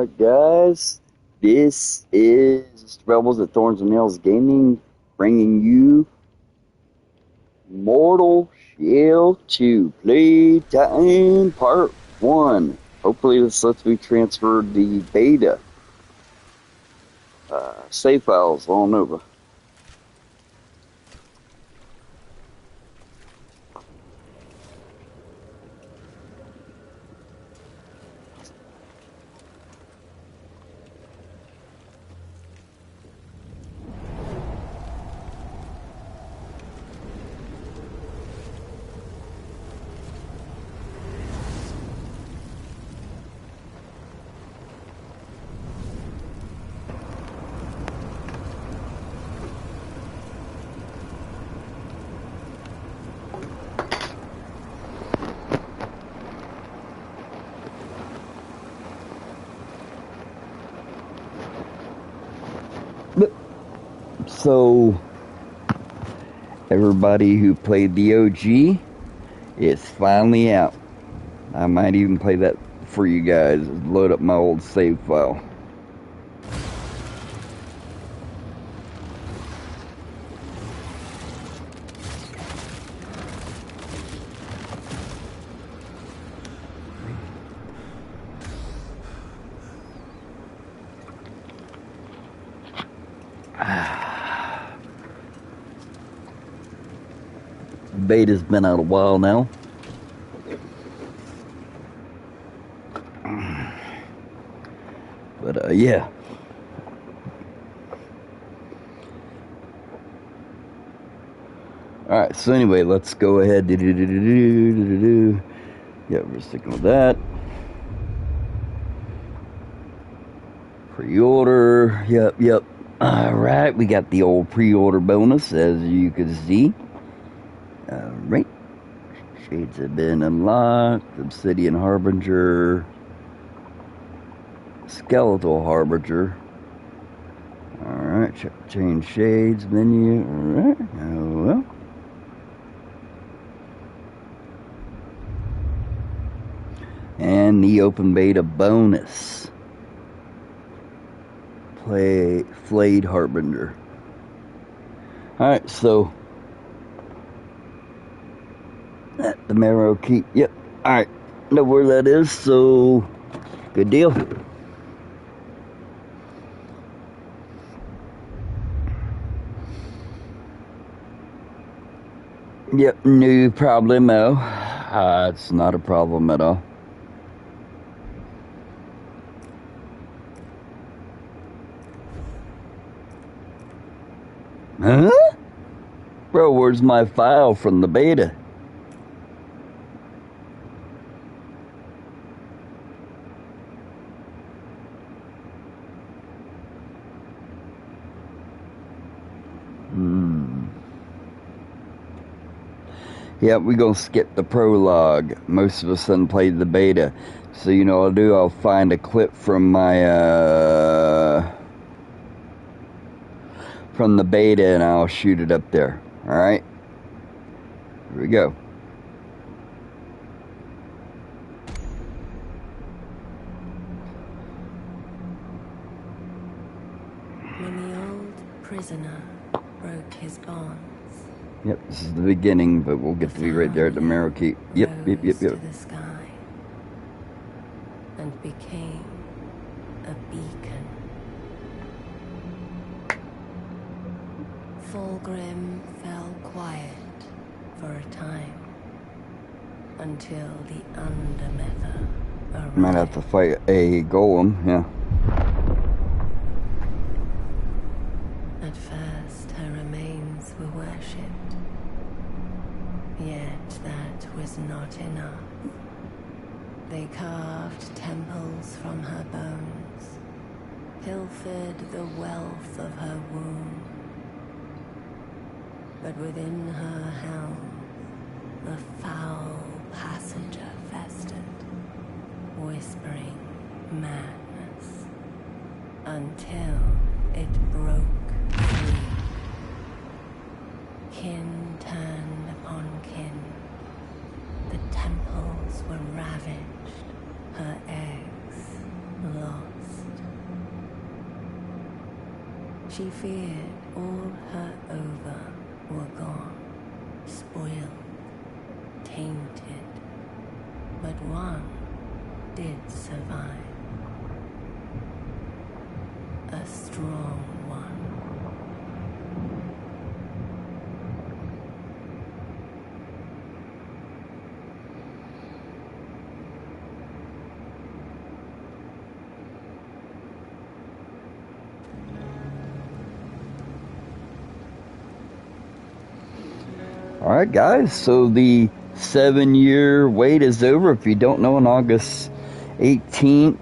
Alright guys, this is Rebels at Thorns and Nails Gaming bringing you Mortal Shell 2 Playtime Part 1. Hopefully this lets me transfer the beta save files on over. So, everybody who played the OG is finally out. I might even play that for you guys. Load up my old save file. Beta's been out a while now. But yeah. Alright, so anyway, let's go ahead. Yeah, we're sticking with that. Pre-order. Yep. Alright, we got the old pre-order bonus, as you can see. Alright. Shades have been unlocked. Obsidian Harbinger. Skeletal Harbinger. Alright, change shades menu. Alright, oh well. And the open beta bonus. Flayed Harbinger. Alright, so the Marrow Keep. Yep. Alright. Know where that is, so good deal. Yep, no problemo. It's not a problem at all. Huh? Bro, where's my file from the beta? Yeah, we're gonna skip the prologue. Most of us done played the beta. So you know what I'll do? I'll find a clip from my from the beta and I'll shoot it up there. Alright? Here we go. When the old prisoner broke his bonds. Yep, this is the beginning, but we'll get to be right there at the Marrow Keep. Yep. To the sky and became a beacon. Fulgrim fell quiet for a time until the Undermether arrived. Might have to fight a golem, yeah. At first, her remains were worshipped. Yet that was not enough. They carved temples from her bones, pilfered the wealth of her womb. But within her helm, a foul passenger festered, whispering madness, until it broke free. Kin turned upon kin. The temples were ravaged, her eggs lost. She feared all her ova were gone, spoiled, tainted. But one did survive. A strong one. Alright guys, so the 7-year wait is over. If you don't know, on August 18th,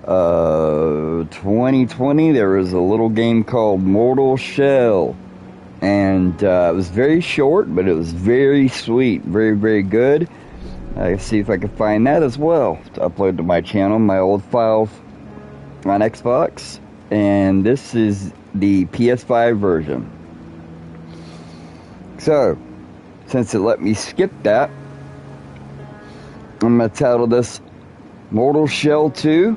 2020, there was a little game called Mortal Shell. And it was very short, but it was very sweet. Very, very good. I'll see if I can find that as well to upload to my channel, my old files on Xbox. And this is the PS5 version. So, since it let me skip that, I'm going to title this Mortal Shell 2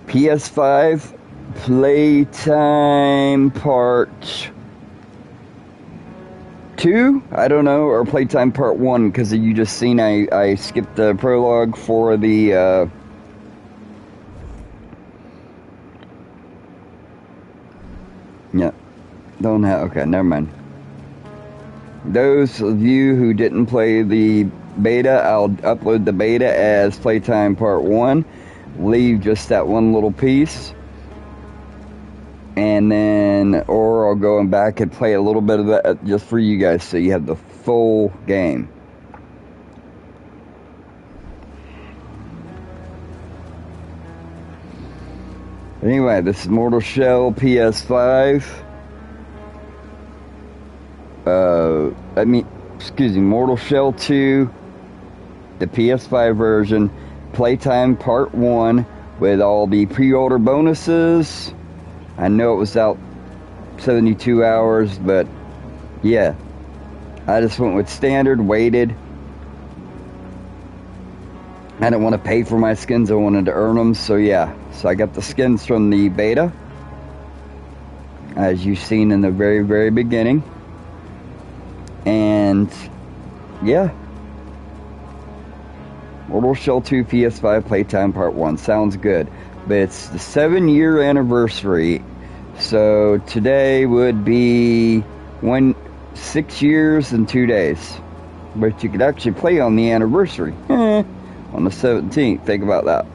PS5 Playtime Part 2? I don't know, or Playtime Part 1, because you just seen I skipped the prologue for the yeah, don't have, okay, never mind. Those of you who didn't play the beta, I'll upload the beta as Playtime Part 1. Leave just that one little piece. And then, or I'll go back and play a little bit of that just for you guys so you have the full game. Anyway, this is Mortal Shell PS5. Mortal Shell 2, the PS5 version, Playtime Part 1, with all the pre-order bonuses. I know it was out 72 hours, but yeah, I just went with standard, waited. I didn't want to pay for my skins, I wanted to earn them, so yeah. So I got the skins from the beta, as you've seen in the very, very beginning. And yeah, Mortal Shell 2 PS5 Playtime Part 1 sounds good, but it's the 7-year anniversary, so today would be 6 years and 2 days, but you could actually play on the anniversary on the 17th. Think about that.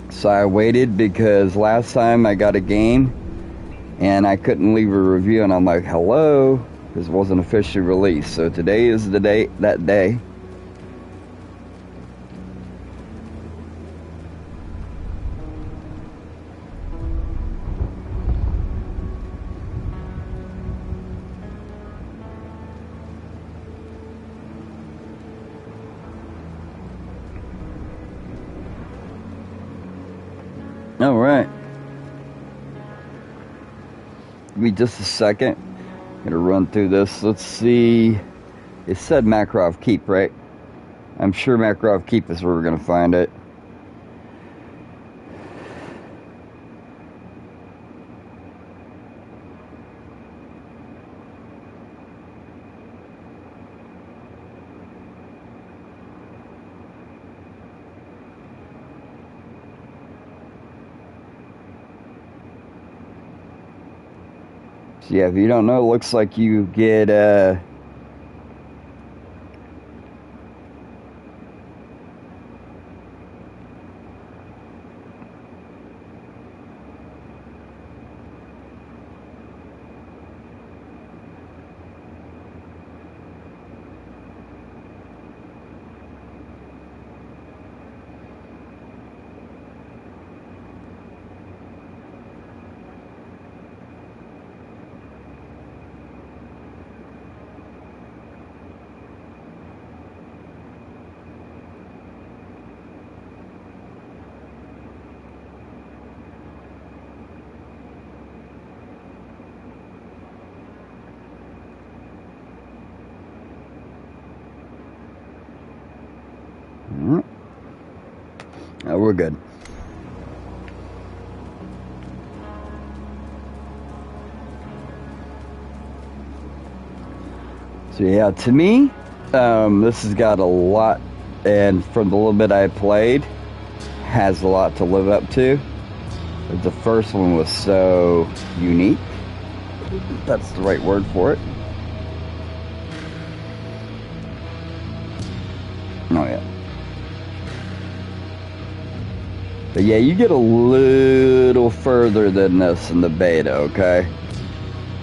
So I waited because last time I got a game and I couldn't leave a review, and I'm like, hello, because it wasn't officially released. So today is the day, that day. All right. Give me just a second. I'm gonna run through this. Let's see. It said Makarov Keep, right? I'm sure Makarov Keep is where we're gonna find it. So yeah, if you don't know, it looks like you get we're good. So yeah, to me, this has got a lot, and from the little bit I played, has a lot to live up to. The first one was so unique. That's the right word for it. Oh yeah. But yeah, you get a little further than this in the beta, okay?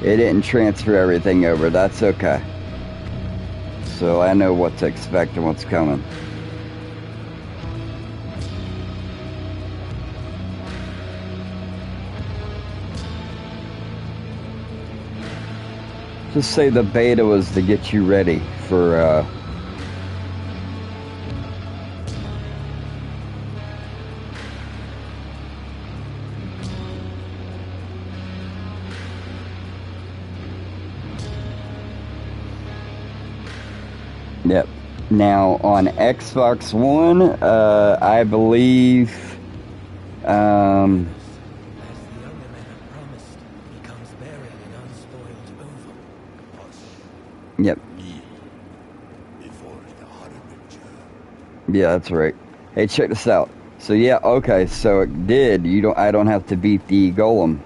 It didn't transfer everything over. That's okay. So I know what to expect and what's coming. Just say the beta was to get you ready for Yep. Now on Xbox One, I believe Yep. Yeah, that's right. Hey, check this out. So yeah, okay, so it did. I don't have to beat the golem.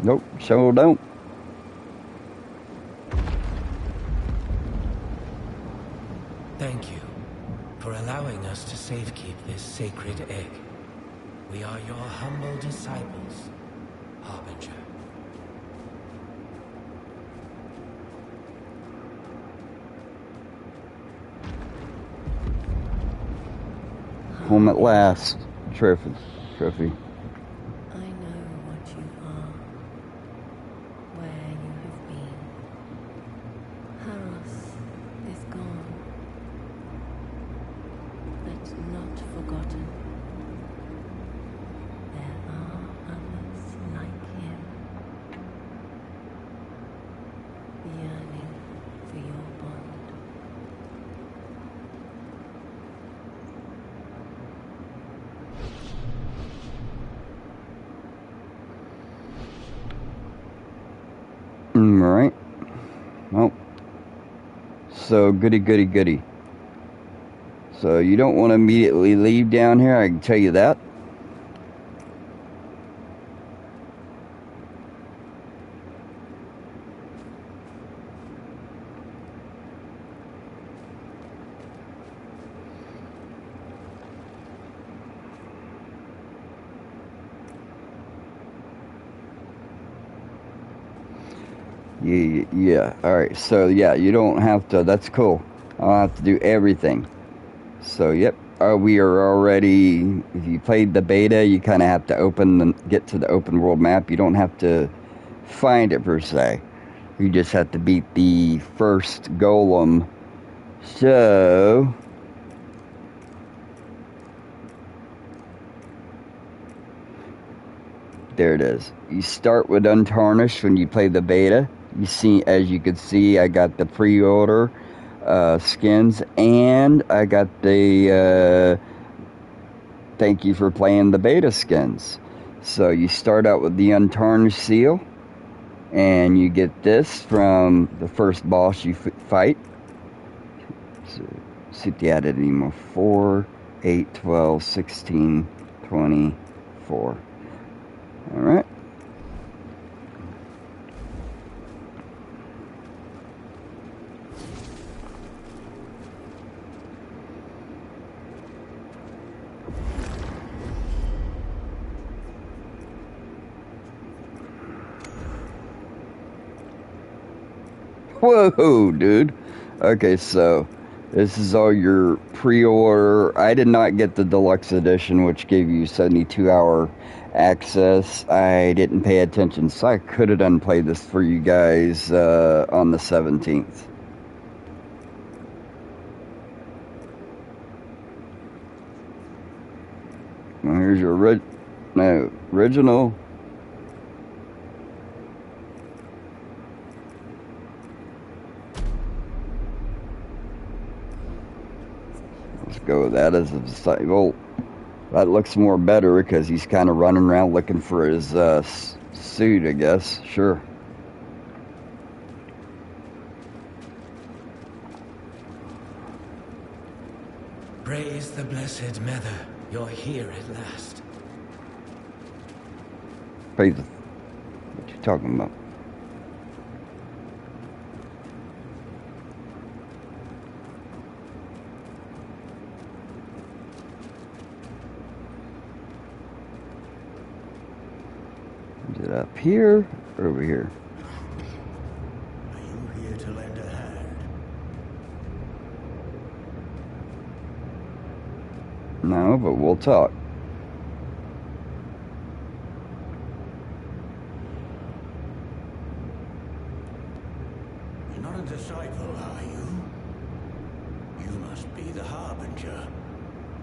Nope, sure don't. Thank you for allowing us to safekeep this sacred egg. We are your humble disciples, Harbinger. Home at last. Trophy. I know what you are, where you have been. Haros is gone, but not forgotten. There are others like him, yearning for your bond. Alright. Well. So, goody. So, you don't want to immediately leave down here, I can tell you that. Yeah. Alright, so yeah, you don't have to, that's cool. I don't have to do everything. So, yep. We are already, if you played the beta, you kind of have to get to the open world map. You don't have to find it per se. You just have to beat the first golem. So, there it is. You start with Untarnished when you play the beta. You see, as you can see, I got the pre-order skins, and I got the thank you for playing the beta skins. So you start out with the Untarnished seal, and you get this from the first boss you fight. So, see if they added any more. 4, 8, 12, 16, 24. Alright. Whoa, dude. Okay, so this is all your pre-order. I did not get the deluxe edition, which gave you 72-hour access. I didn't pay attention, so I could have done played this for you guys on the 17th. Well, here's your original. Let's go with that as a disciple. That looks more better because he's kind of running around looking for his suit, I guess. Sure. Praise the blessed Mother. You're here at last. Praise the... What you talking about? Is it up here or over here? Are you here to lend a hand? No, but we'll talk. You're not a disciple, are you? You must be the Harbinger.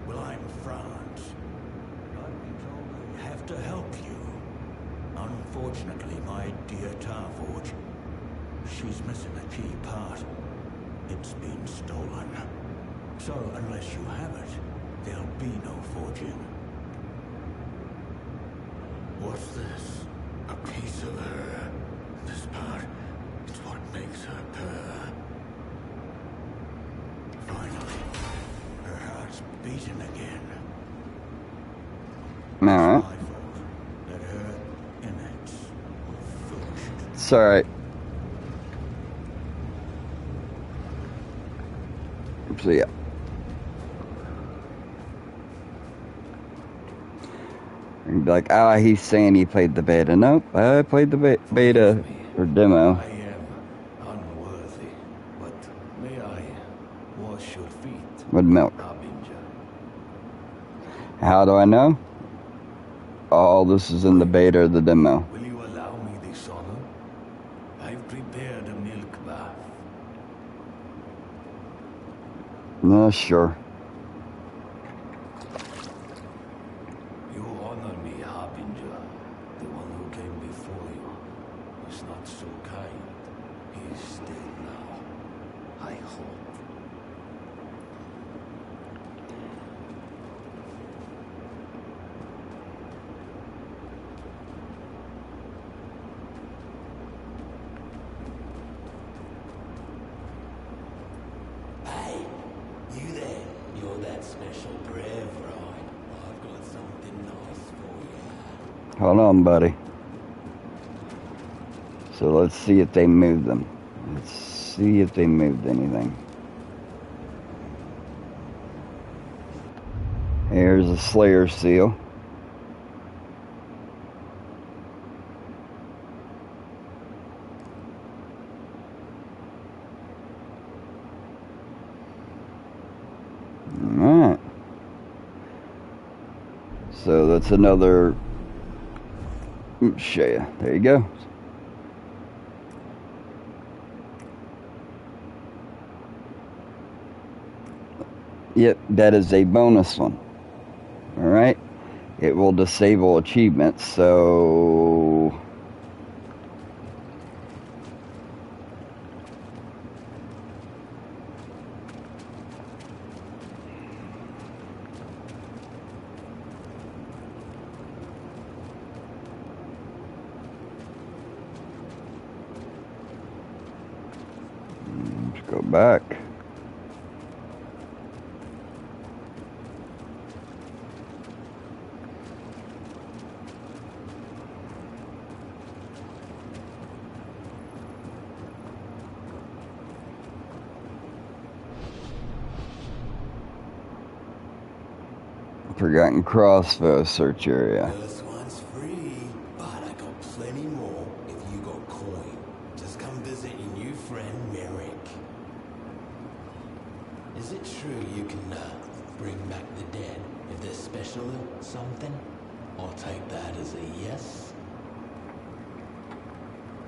Well, I'm France. I've been told I have to help you. Unfortunately, my dear Tarforge, she's missing a key part. It's been stolen. So, unless you have it, there'll be no forging. What's this? A piece of her. This part, it's what makes her purr. Finally, her heart's beating again. Alright. My fault that her innards were forged. It's alright. So yeah. And be like, ah, he's saying he played the beta. Nope, I played the beta or demo. I am unworthy, but may I wash your feet, With milk. Harbinger? How do I know? All this is in the beta or the demo. Will you allow me this honor? I've prepared a milk bath. No, sure. You honor me, Harbinger. The one who came before you was not so kind. He's dead now. I hope. Hey, you there? You're that special brave, right? I've got something nice for you. Hold on, buddy. So let's see if they moved them. Let's see if they moved anything. Here's a Slayer seal. Alright. So that's another... show you. There you go. Yep, that is a bonus one. Alright. It will disable achievements, so... let's go back. Forgotten crossbow search area. This one's free, but I got plenty more if you got coin. Just come visit your new friend Merrick. Is it true you can bring back the dead if they're special or something? I'll take that as a yes.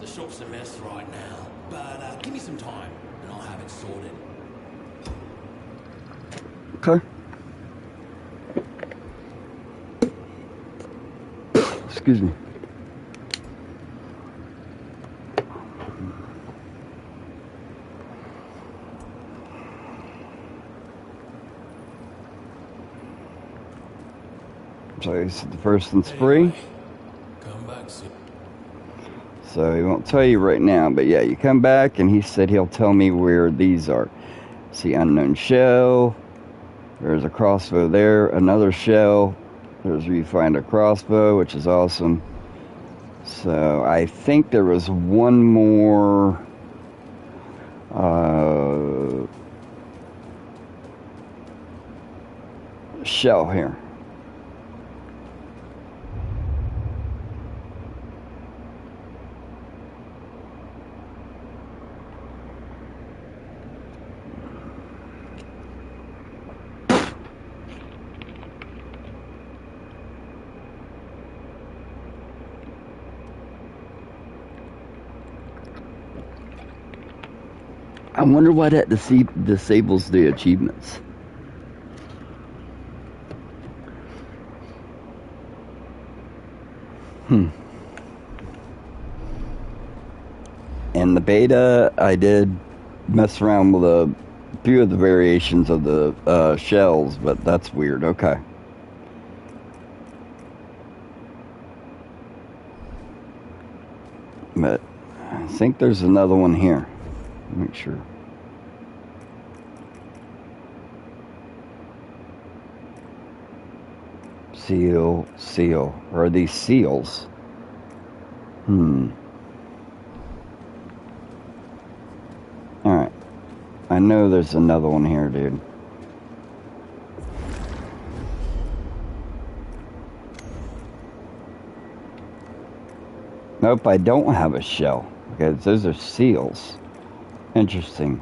The shop's a mess right now, but give me some time and I'll have it sorted. Okay. Excuse me. So he said the first one's free. Come back soon. So he won't tell you right now, but yeah, you come back and he said he'll tell me where these are. See, unknown shell, There's a crossbow there, another shell. There's where you find a crossbow, which is awesome. So I think there was one more shell here. I wonder why that disables the achievements. In the beta, I did mess around with a few of the variations of the shells, but that's weird. Okay. But I think there's another one here. Make sure. Seal. Or are these seals? Alright. I know there's another one here, dude. Nope, I don't have a shell. Because those are seals. Interesting.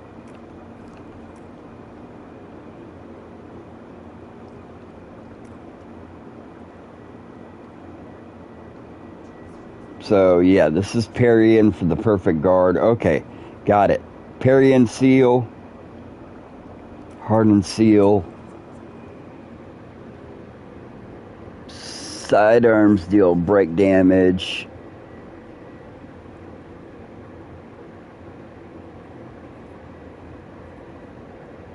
So, yeah, this is parrying for the perfect guard. Okay, got it. Parry and seal. Hardened seal. Sidearms deal break damage.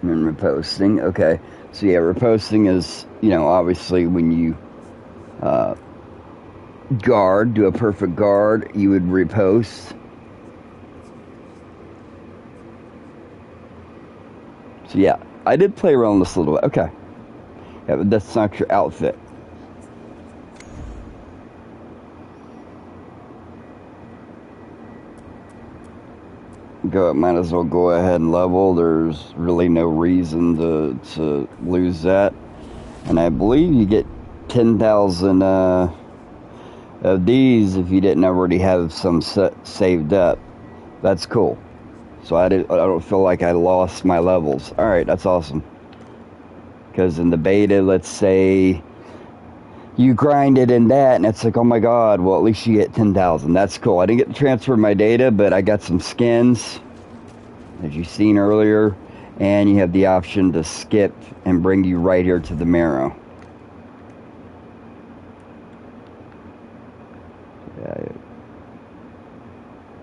And riposting. Okay, so yeah, riposting is, obviously when you guard, do a perfect guard, you would riposte. So yeah, I did play around this a little bit. Okay. Yeah, but that's not your outfit. Might as well go ahead and level. There's really no reason to lose that. And I believe you get 10,000 of these if you didn't already have some saved up. That's cool. So I don't feel like I lost my levels. Alright, that's awesome. Because in the beta, let's say you grinded in that and it's like, oh my god, well at least you get 10,000. That's cool. I didn't get to transfer my data, but I got some skins, as you've seen earlier, and you have the option to skip and bring you right here to the marrow.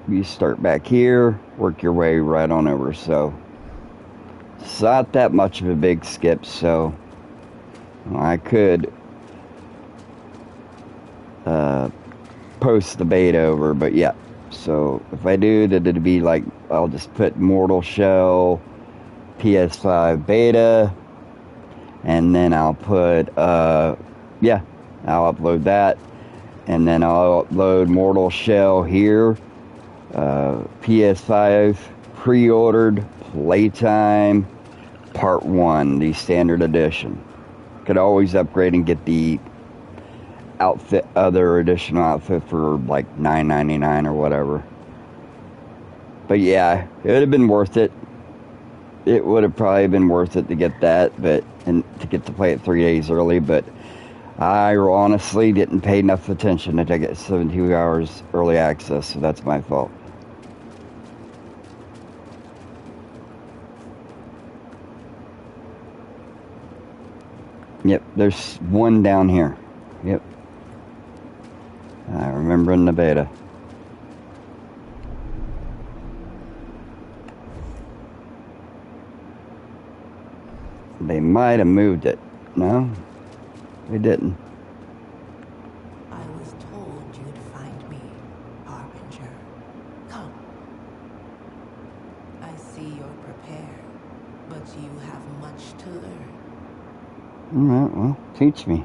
You start back here, work your way right on over. So it's not that much of a big skip, so I could post the beta over, but yeah. So if I do, that it'd be like, I'll just put Mortal Shell PS5 beta, and then I'll put I'll upload that, and then I'll upload Mortal Shell here, PS5 pre-ordered Playtime Part 1, the standard edition. Could always upgrade and get the other additional outfit for like $9.99 or whatever. But yeah, it would have been worth it. It would have probably been worth it to get that, and to get to play it 3 days early, but I honestly didn't pay enough attention to get 72 hours early access, so that's my fault. Yep, there's one down here. Yep. I remember in the beta. They might have moved it. No, they didn't. I was told you'd find me, Harbinger. Come. I see you're prepared, but you have much to learn. Alright, well, teach me.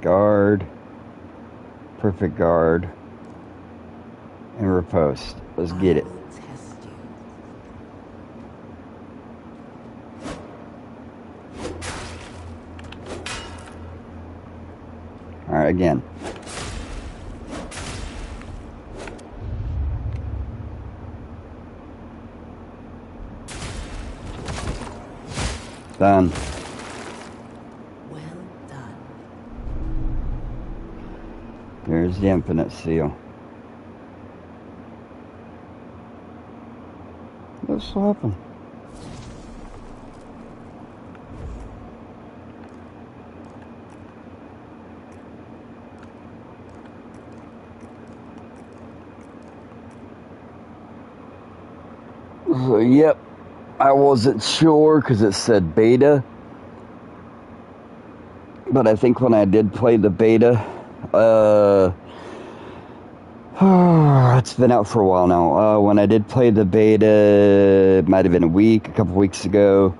Guard. Perfect guard. And riposte. Let's get it. I will test you. Alright, again. Done. Well done. There's the infinite seal. What's happened? So, yep, I wasn't sure because it said beta. But I think when I did play the beta, it's been out for a while now. When I did play the beta, it might have been a couple weeks ago.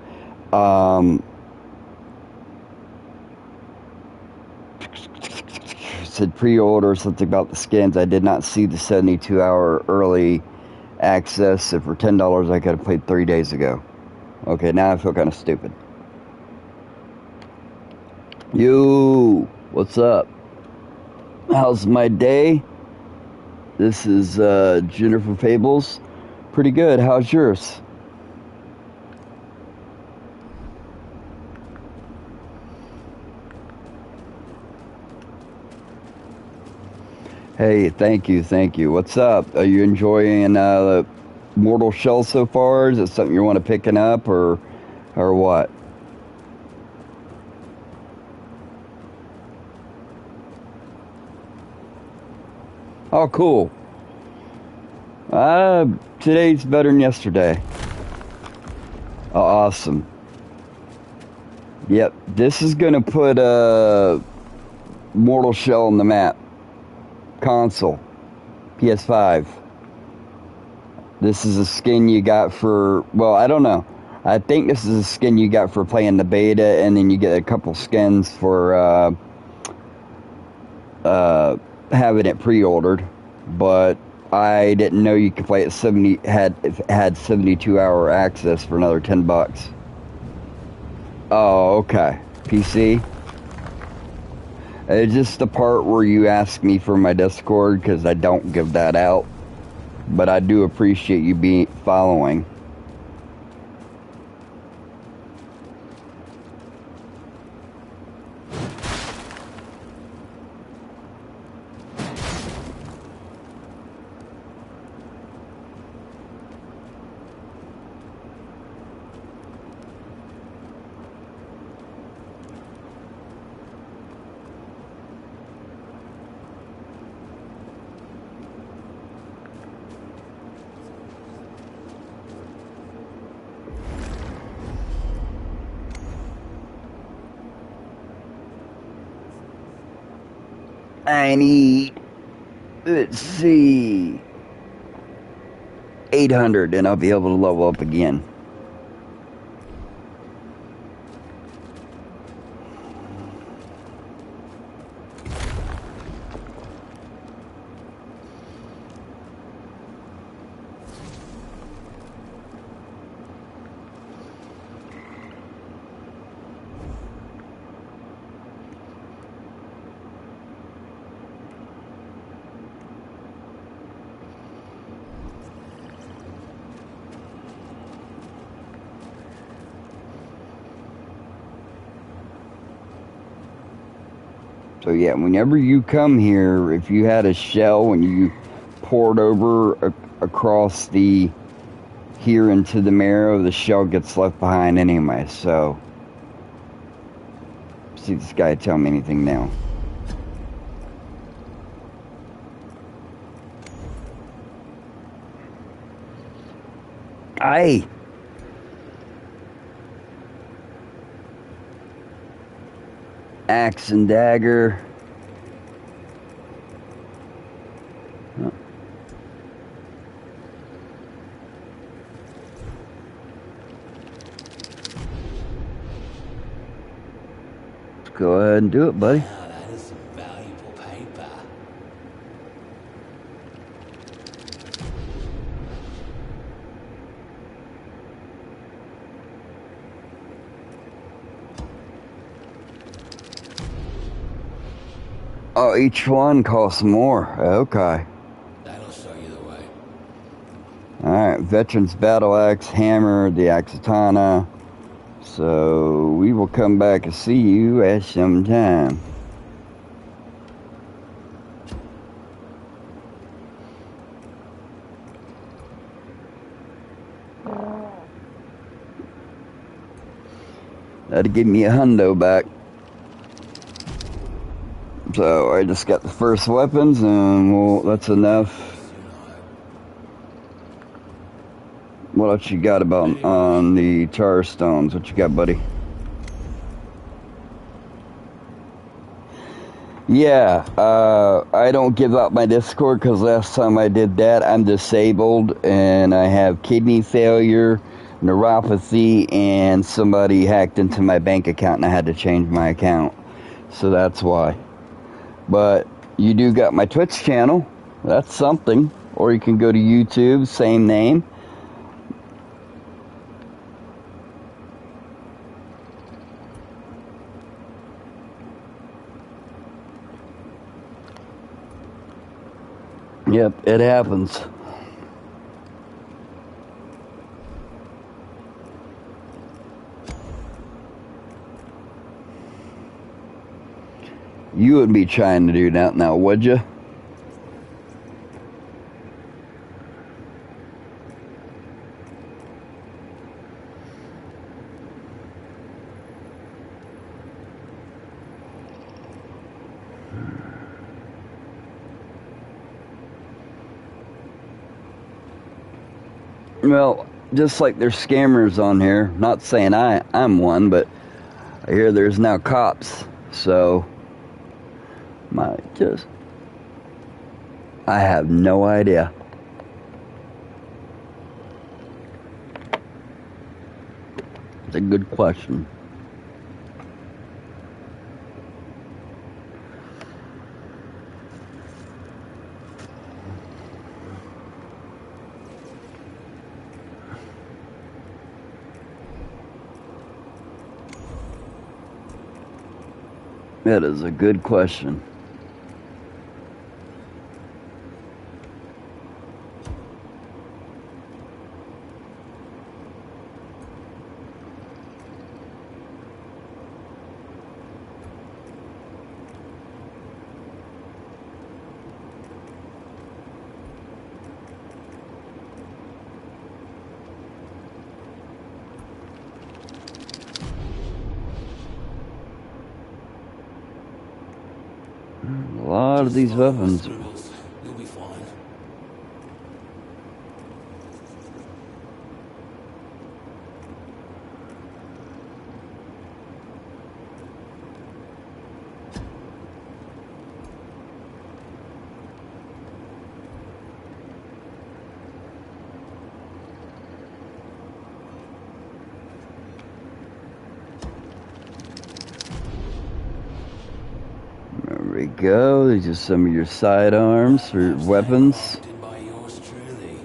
It said pre-order, something about the skins. I did not see the 72-hour early access. And for $10, I could have played 3 days ago. Okay, now I feel kind of stupid. Yo, what's up? How's my day? This is Jennifer Fables. Pretty good. How's yours? Hey, thank you. What's up? Are you enjoying Mortal Shell so far? Is it something you want to picking up or what? Oh, cool. Today's better than yesterday. Oh, awesome. Yep, this is gonna put Mortal Shell on the map. Console, PS5. This is a skin you got for, well, I don't know. I think this is a skin you got for playing the beta, and then you get a couple skins for having it pre-ordered. But I didn't know you could play it had 72-hour access for another $10. Oh, okay. PC. It's just the part where you ask me for my Discord, because I don't give that out. But I do appreciate you following. I need, let's see, 800, and I'll be able to level up again. So yeah, whenever you come here, if you had a shell and you poured over across here into the marrow, the shell gets left behind anyway. So, see this guy tell me anything now. Aye. Axe and dagger. Oh. Go ahead and do it, buddy. Now that is some valuable paper. Oh, each one costs more. Okay. That'll show you the way. Alright, Veterans Battle Axe, Hammer, the Axatana. So, we will come back and see you at some time. That'll give me a hundo back. So I just got the first weapons, and well, that's enough. What else you got about on the tar stones? What you got, buddy? Yeah, I don't give up my Discord because last time I did that, I'm disabled and I have kidney failure, neuropathy, and somebody hacked into my bank account and I had to change my account. So that's why. But you do got my Twitch channel. That's something. Or you can go to YouTube, same name. Yep, it happens. You would be trying to do that now, would you? Well, just like there's scammers on here, not saying I'm one, but I hear there's now cops, so I have no idea. It's a good question. That is a good question. A lot of these weapons. You'll be fine. There we go. These are some of your sidearms for weapons. By yours truly.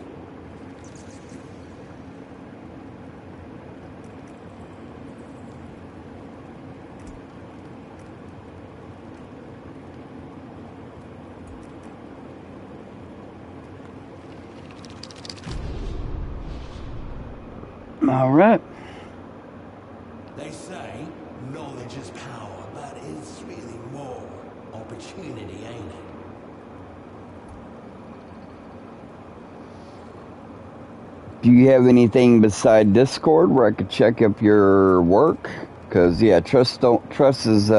All right. They say knowledge is power, but it's really more opportunity, ain't it? Do you have anything beside Discord where I could check up your work? Because yeah, trust is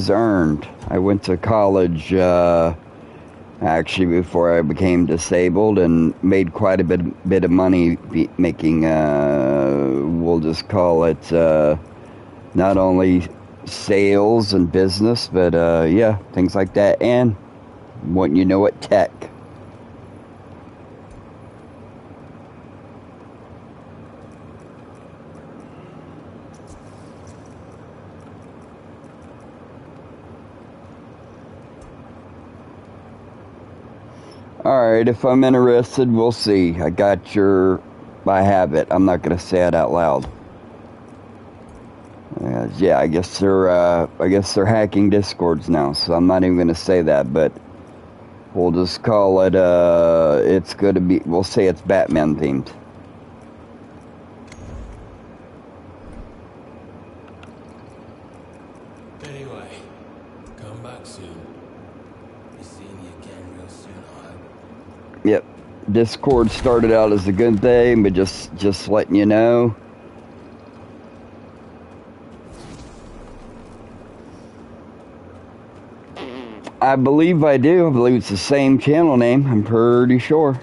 earned. I went to college actually before I became disabled and made quite a bit of money making we'll just call it not only sales and business, but yeah, things like that, and what you know, tech. Alright, if I'm interested, we'll see. I have it. I'm not gonna say it out loud. Yeah, I guess they're hacking Discords now, so I'm not even gonna say that, but we'll just call it, we'll say it's Batman themed. Anyway, come back soon. Be seeing you again real soon, I hope. Yep. Discord started out as a good thing, but just letting you know. I believe I do. I believe it's the same channel name. I'm pretty sure.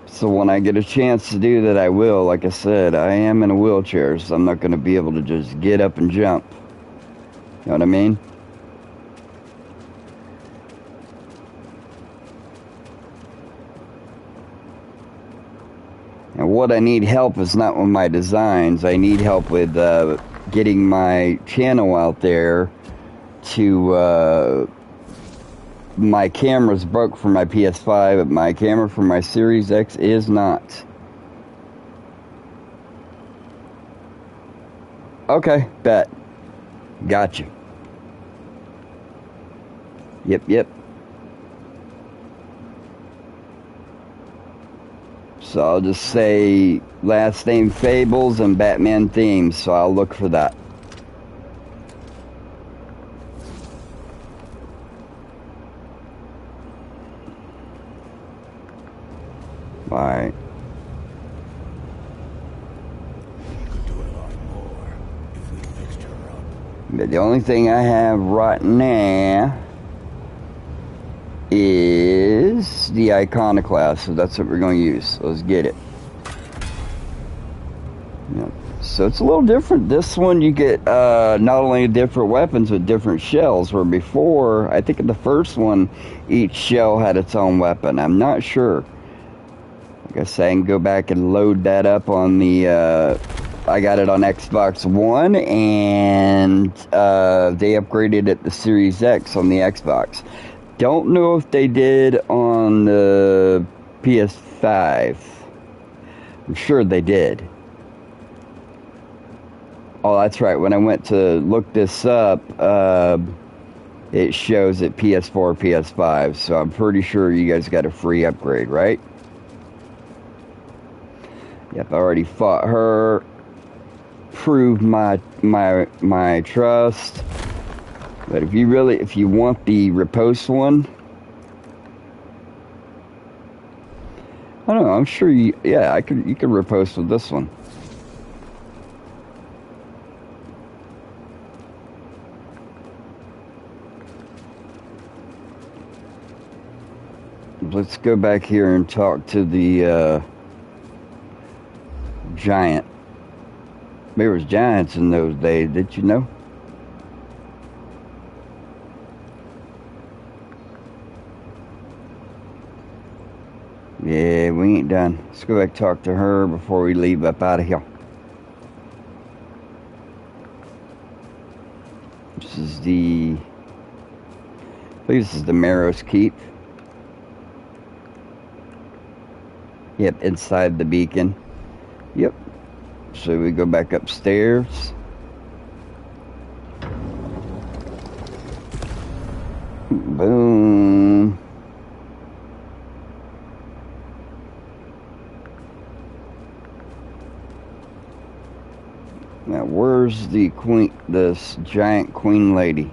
So when I get a chance to do that, I will. Like I said, I am in a wheelchair, so I'm not going to be able to just get up and jump. You know what I mean? And what I need help is not with my designs. I need help with getting my channel out there to... my camera's broke for my PS5, but my camera for my Series X is not. Okay, bet. Gotcha. Yep. So I'll just say last name Fables and Batman themes, so I'll look for that. Alright. Could do a lot more if we fixed her up. But the only thing I have right now is the Iconoclast, so that's what we're going to use. So let's get it. Yep. So it's a little different. This one you get not only different weapons but different shells, where before, I think in the first one, each shell had its own weapon. I'm not sure. I guess I can go back and load that up on the, I got it on Xbox One, and they upgraded it to Series X on the Xbox. Don't know if they did on the PS5. I'm sure they did. Oh, that's right. When I went to look this up, it shows it PS4, PS5, so I'm pretty sure you guys got a free upgrade, right? Yep, I already fought her. Proved my trust. But if you want the riposte one, I don't know, I'm sure you could riposte with this one. Let's go back here and talk to the giant. There was giants in those days, did you know? Yeah, we ain't done. Let's go back and talk to her before we leave up out of here. This is I believe this is the Marrow's Keep. Yep, inside the beacon. Yep. So we go back upstairs. Boom. Now, where's the queen, this giant queen lady?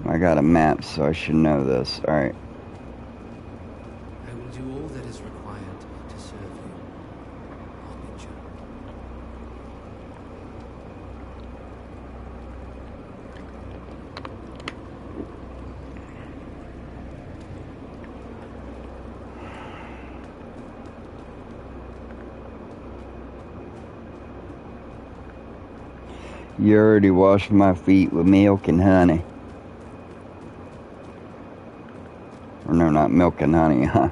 I got a map, so I should know this. Alright. I will do all that is required to serve you, Harbinger. You already washed my feet with milk and honey. milk and honey, huh?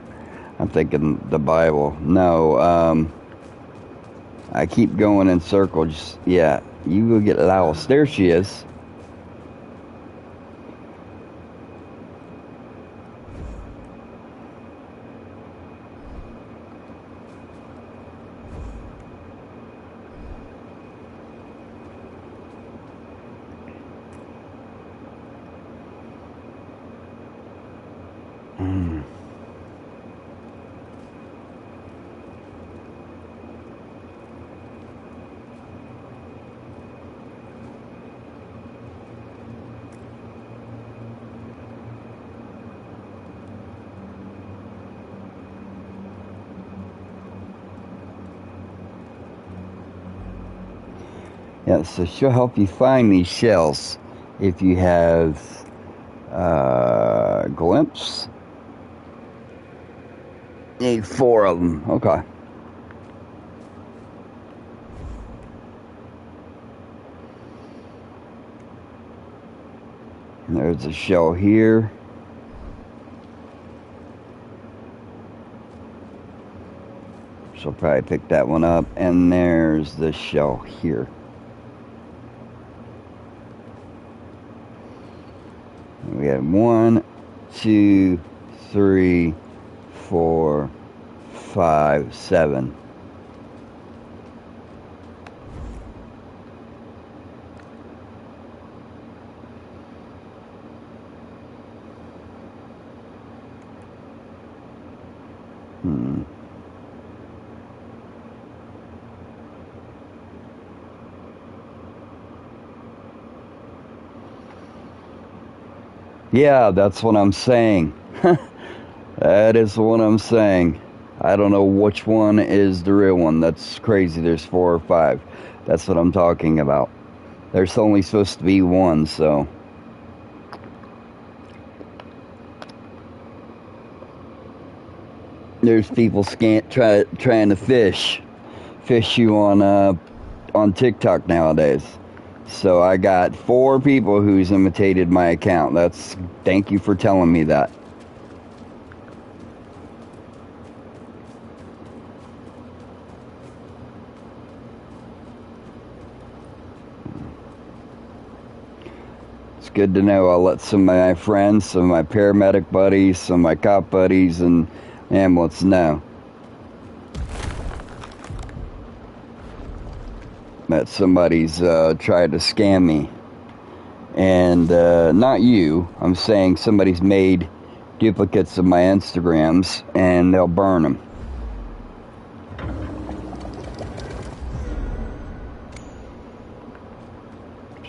I'm thinking the Bible. No, I keep going in circles. Yeah, you go get lost. There she is. Yeah, so she'll help you find these shells if you have glimpse. Need 4 of them. Okay. And there's a shell here. She'll probably pick that one up. And there's the shell here. We have 1, 2, 3, 4, 5, 7. Yeah, that's what I'm saying. That is what I'm saying. I don't know which one is the real one. That's crazy. There's 4 or 5. That's what I'm talking about. There's only supposed to be 1, so. There's people trying to fish you on TikTok nowadays. So I got 4 people who's imitated my account. Thank you for telling me that. It's good to know. I'll let some of my friends, some of my paramedic buddies, some of my cop buddies, and ambulance know that somebody's tried to scam me. And not you. I'm saying somebody's made duplicates of my Instagrams, and they'll burn them.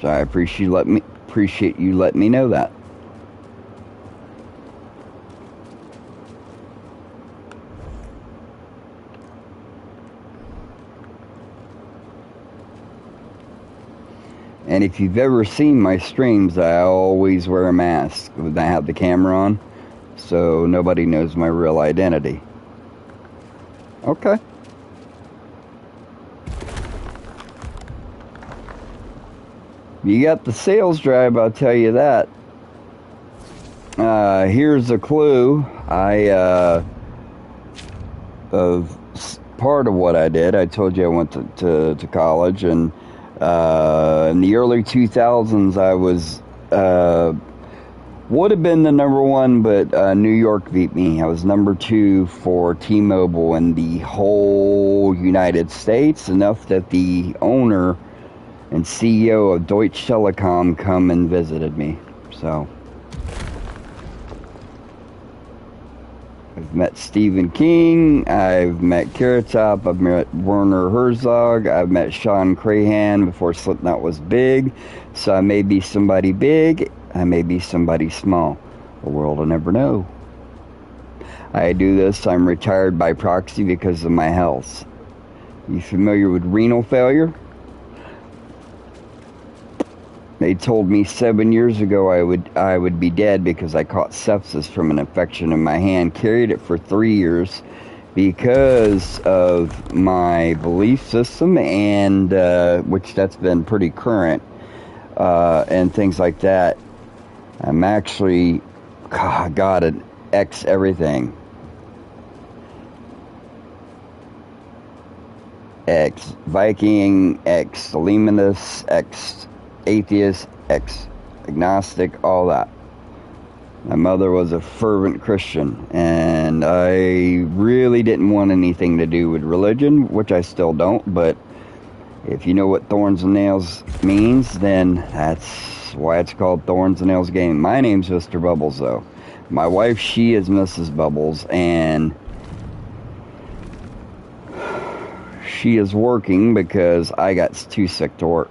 So I appreciate you letting me know that. And if you've ever seen my streams, I always wear a mask when I have the camera on, so nobody knows my real identity. Okay. You got the sales drive, I'll tell you that. Here's a clue. Of part of what I did. I told you I went to college, and in the early 2000s, I was would have been the number 1, but New York beat me. I was number 2 for T-Mobile in the whole United States, enough that the owner and CEO of Deutsche Telekom come and visited me. So I've met Stephen King, I've met Carrot Top, I've met Werner Herzog, I've met Sean Crahan before Slipknot was big. So I may be somebody big, I may be somebody small. The world will never know. I do this, I'm retired by proxy because of my health. You familiar with renal failure? They told me 7 years ago I would be dead because I caught sepsis from an infection in my hand. Carried it for 3 years because of my belief system, and which that's been pretty current, and things like that. I'm actually got an X everything. X Viking, X Lemanus, X Atheist, X Agnostic, all that. My mother was a fervent Christian, and I really didn't want anything to do with religion, which I still don't, but if you know what Thorns and Nails means, then that's why it's called Thorns and Nails Gaming. My name's Mr. Bubbles, though. My wife, she is Mrs. Bubbles, and she is working because I got too sick to work.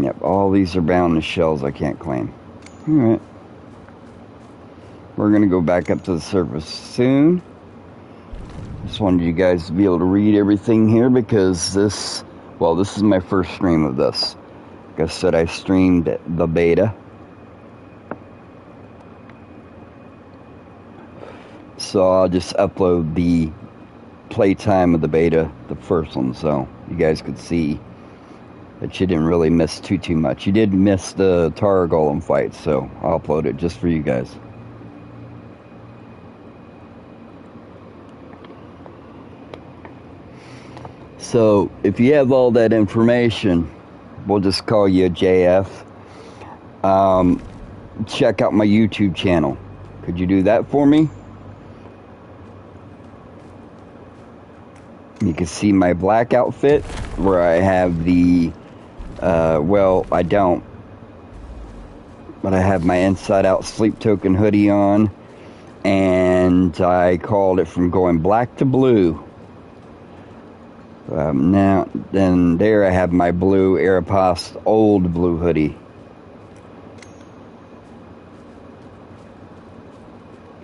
Yep, all these are bound to shells I can't claim. Alright. We're going to go back up to the surface soon. Just wanted you guys to be able to read everything here because this is my first stream of this. Like I said, I streamed the beta. So I'll just upload the playtime of the beta, the first one, so you guys could see that you didn't really miss too much. You did miss the Tar Golem fight, so I'll upload it just for you guys. So, if you have all that information, we'll just call you JF. Check out my YouTube channel. Could you do that for me? You can see my black outfit, where I have the, well, I don't, but I have my Inside Out Sleep Token hoodie on, and I called it from going black to blue. Now, then there I have my blue Aeropost old blue hoodie.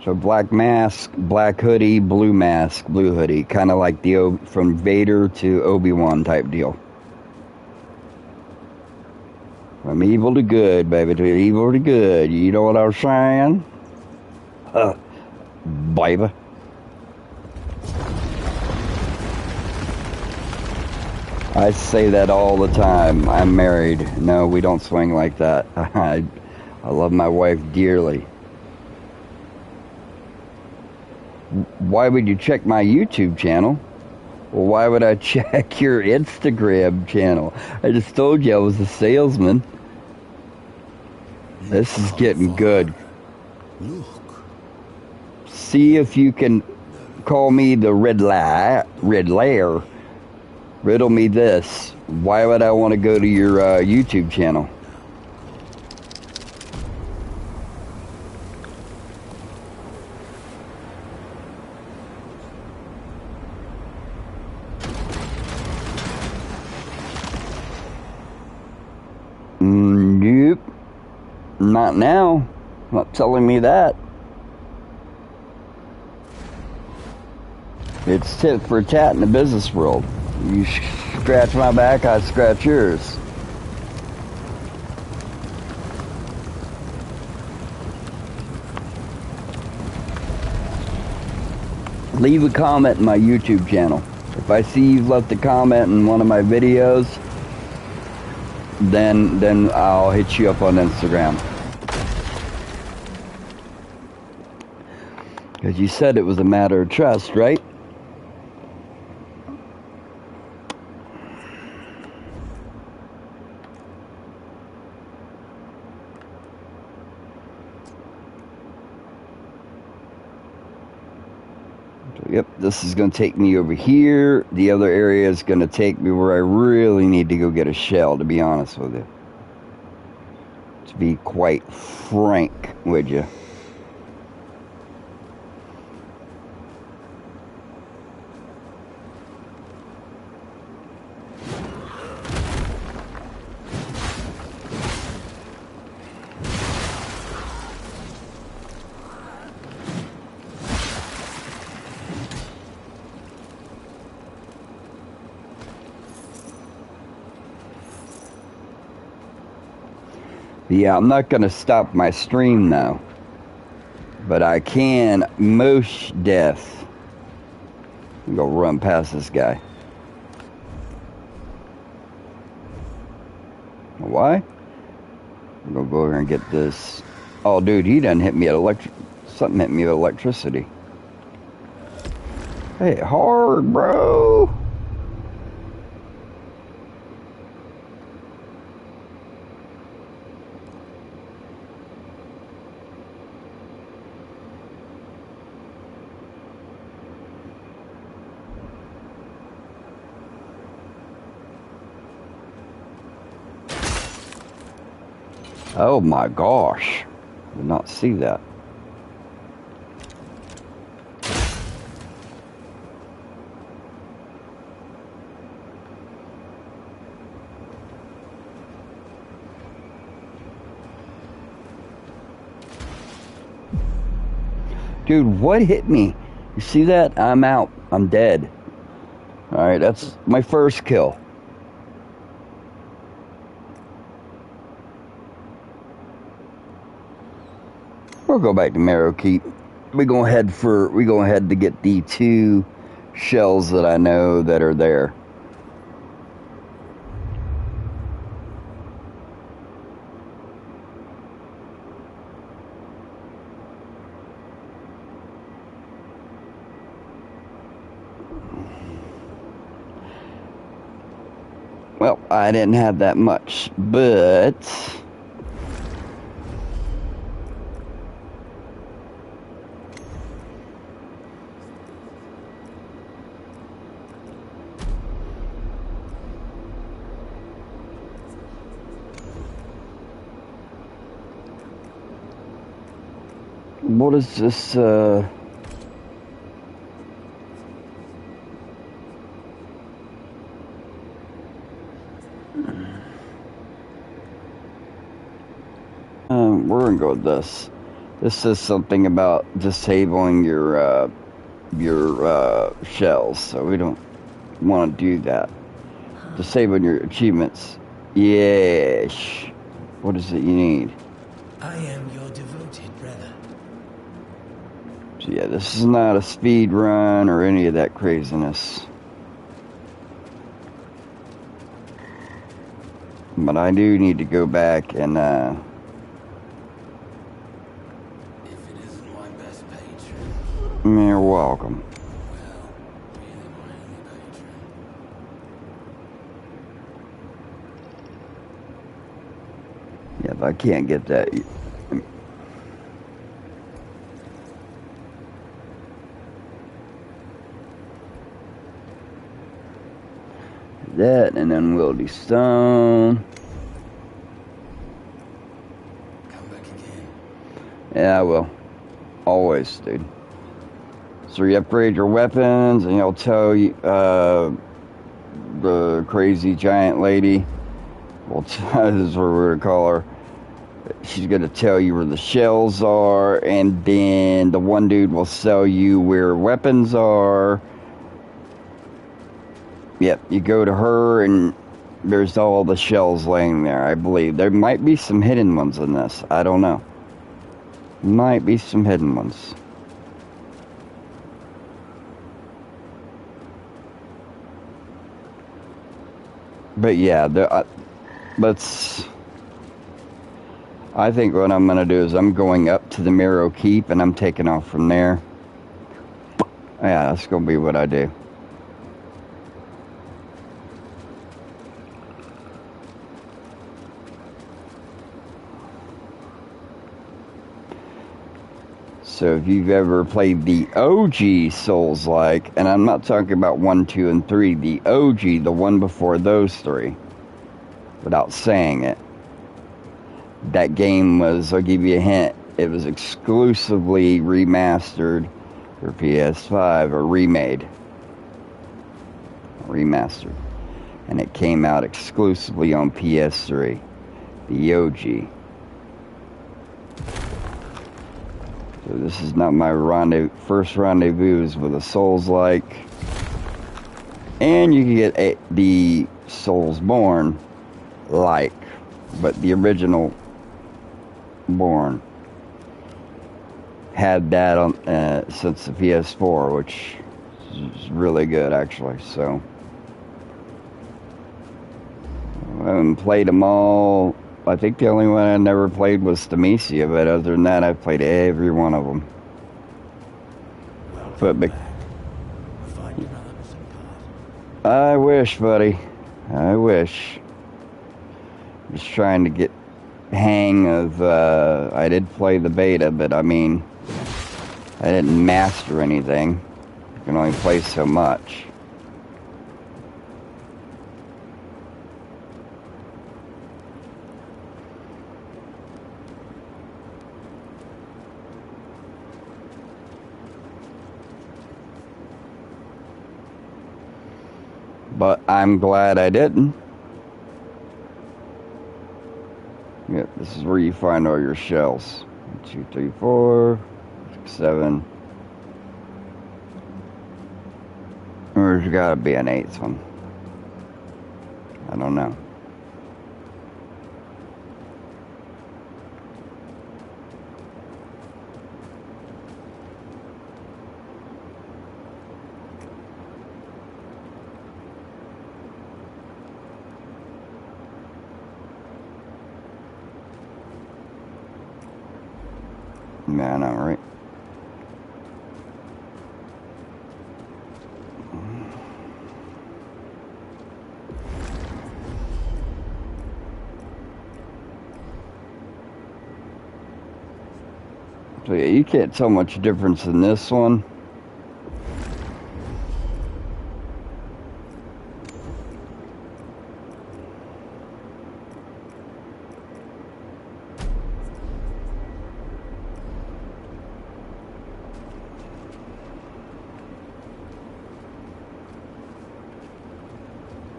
So black mask, black hoodie, blue mask, blue hoodie. Kind of like the from Vader to Obi-Wan type deal. From evil to good, baby, to evil to good. You know what I was saying? Baby. I say that all the time. I'm married. No, we don't swing like that. I love my wife dearly. Why would you check my YouTube channel? Well, why would I check your Instagram channel? I just told you I was a salesman. This is getting good. Look. See if you can call me the red lair. Riddle me this. Why would I want to go to your YouTube channel? Nope. Not now. Not telling me that. It's tit for tat in the business world. You scratch my back, I scratch yours. Leave a comment in my YouTube channel. If I see you've left a comment in one of my videos, then I'll hit you up on Instagram. Because you said it was a matter of trust, right? Yep, this is going to take me over here. The other area is going to take me where I really need to go get a shell, to be honest with you. To be quite frank with you. Yeah, I'm not going to stop my stream now. But I can most death. Go run past this guy. Why? I'm gonna go over and get this. Oh, dude, he done hit me at something hit me with electricity. Hey, hard, bro. Oh my gosh. Did not see that. Dude, what hit me? You see that? I'm out. I'm dead. Alright, that's my first kill. We'll go back to Marrow Keep. We're gonna head to get the 2 shells that I know that are there. Well, I didn't have that much, but what is this, we're gonna go with this. This says something about disabling your shells, so we don't want to do that. Disabling your achievements. Yes. What is it you need? I am your devoted brother. So yeah, this is not a speed run or any of that craziness. But I do need to go back and you're welcome. Yeah, if I can't get that. That and unwieldy stone. Come back again. Yeah, I will. Always, dude. So you upgrade your weapons, and he'll tell you, the crazy giant lady, well, this is what we're gonna call her. She's gonna tell you where the shells are, and then the one dude will sell you where weapons are. Yep, you go to her, and there's all the shells laying there, I believe. There might be some hidden ones in this. I don't know. Might be some hidden ones. But yeah, I think what I'm going to do is I'm going up to the Marrow Keep and I'm taking off from there. Yeah, that's going to be what I do. So if you've ever played the OG Soulslike, and I'm not talking about 1, 2, and 3, the OG, the one before those 3, without saying it, that game was, I'll give you a hint, it was exclusively remastered for PS5, or remastered. And it came out exclusively on PS3, the OG. So this is not my first rendezvous with a Soulslike. And you can get the Soulsborne like, but the original Born had that on since the PS4, which is really good actually. So I haven't played them all. I think the only one I never played was Demecia, but other than that, I've played every one of them. Welcome But back. Find another missing part. I wish, buddy. I wish. Just trying to get hang of. I did play the beta, but I mean, I didn't master anything. You can only play so much. But I'm glad I didn't. Yep, this is where you find all your shells. 1, 2, 3, 4, 6, 7. Or there's gotta be an 8th one. I don't know. Man, all right. So yeah, you can't tell much difference in this one.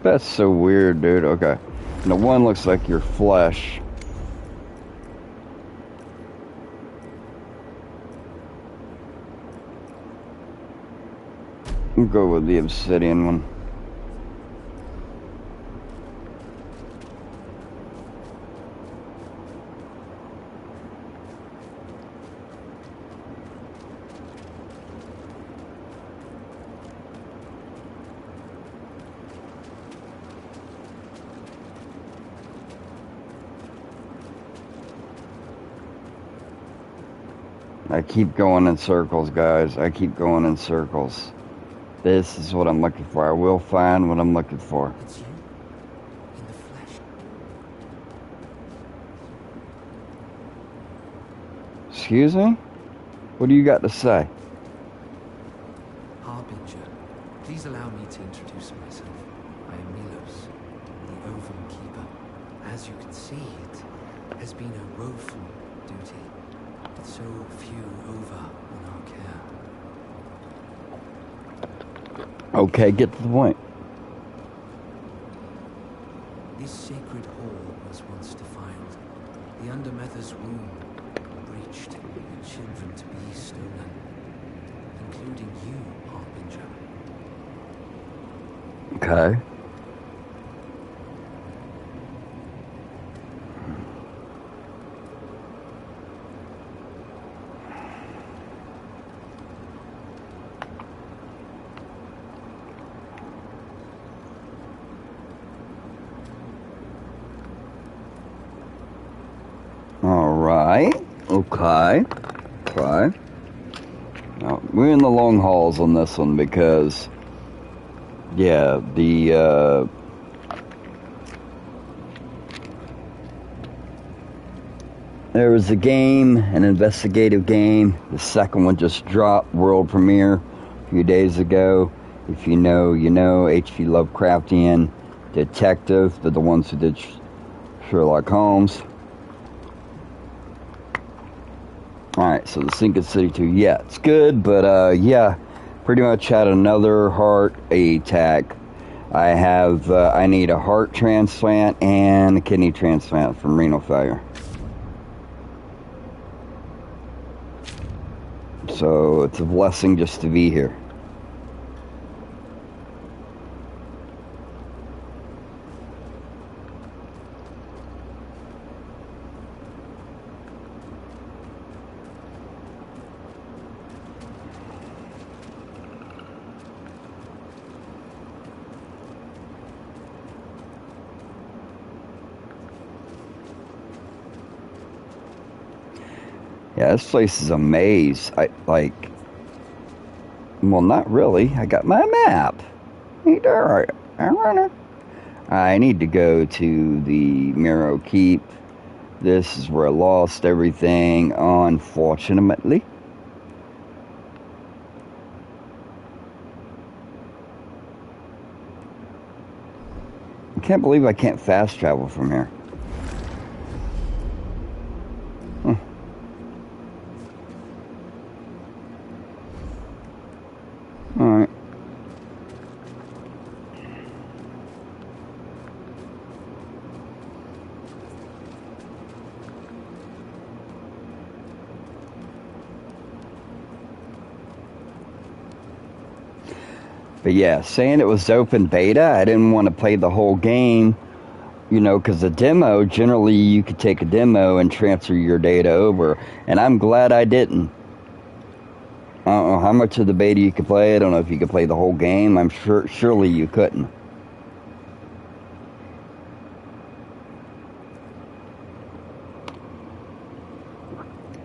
That's so weird, dude. Okay. And the one looks like your flesh. I'll go with the obsidian one. I keep going in circles, guys. I keep going in circles. This is what I'm looking for. I will find what I'm looking for. It's you in the flesh. Excuse me? What do you got to say? Harbinger, please allow me to introduce myself. I am Milos, the Ovum Keeper. As you can see, it has been a woeful duty, with so few Ova in our care. Okay, get to the point. This sacred hall was once defiled. The Undermother's womb breached, and children to be stolen, including you, Harbinger. Okay. Alright. Okay. Okay. Now, we're in the long hauls on this one because, yeah, there was a game, an investigative game. The second one just dropped, world premiere, a few days ago. If you know, you know. H.P. Lovecraftian detective. They're the ones who did Sherlock Holmes. Alright, so the Sinking City 2, yeah, it's good, but yeah, pretty much had another heart attack. I need a heart transplant and a kidney transplant from renal failure. So it's a blessing just to be here. Yeah, this place is a maze. Well, not really. I got my map. I need to go to the Marrow Keep. This is where I lost everything, unfortunately. I can't believe I can't fast travel from here. Alright. But yeah, saying it was open beta, I didn't want to play the whole game, you know, because the demo, generally you could take a demo and transfer your data over, and I'm glad I didn't. I don't know how much of the beta you could play. I don't know if you could play the whole game. I'm surely you couldn't.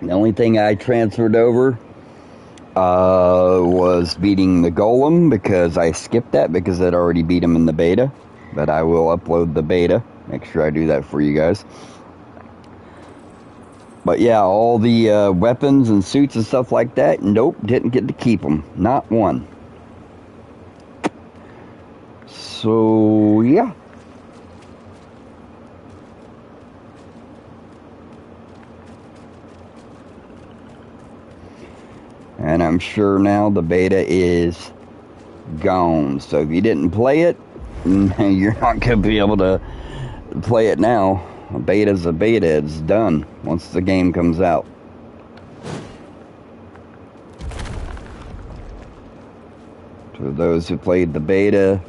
The only thing I transferred over was beating the golem, because I skipped that because I'd already beat him in the beta. But I will upload the beta. Make sure I do that for you guys. But yeah, all the weapons and suits and stuff like that, nope, didn't get to keep them. Not one. So, yeah. And I'm sure now the beta is gone. So if you didn't play it, you're not going to be able to play it now. A beta's a beta. It's done once the game comes out. For those who played the beta,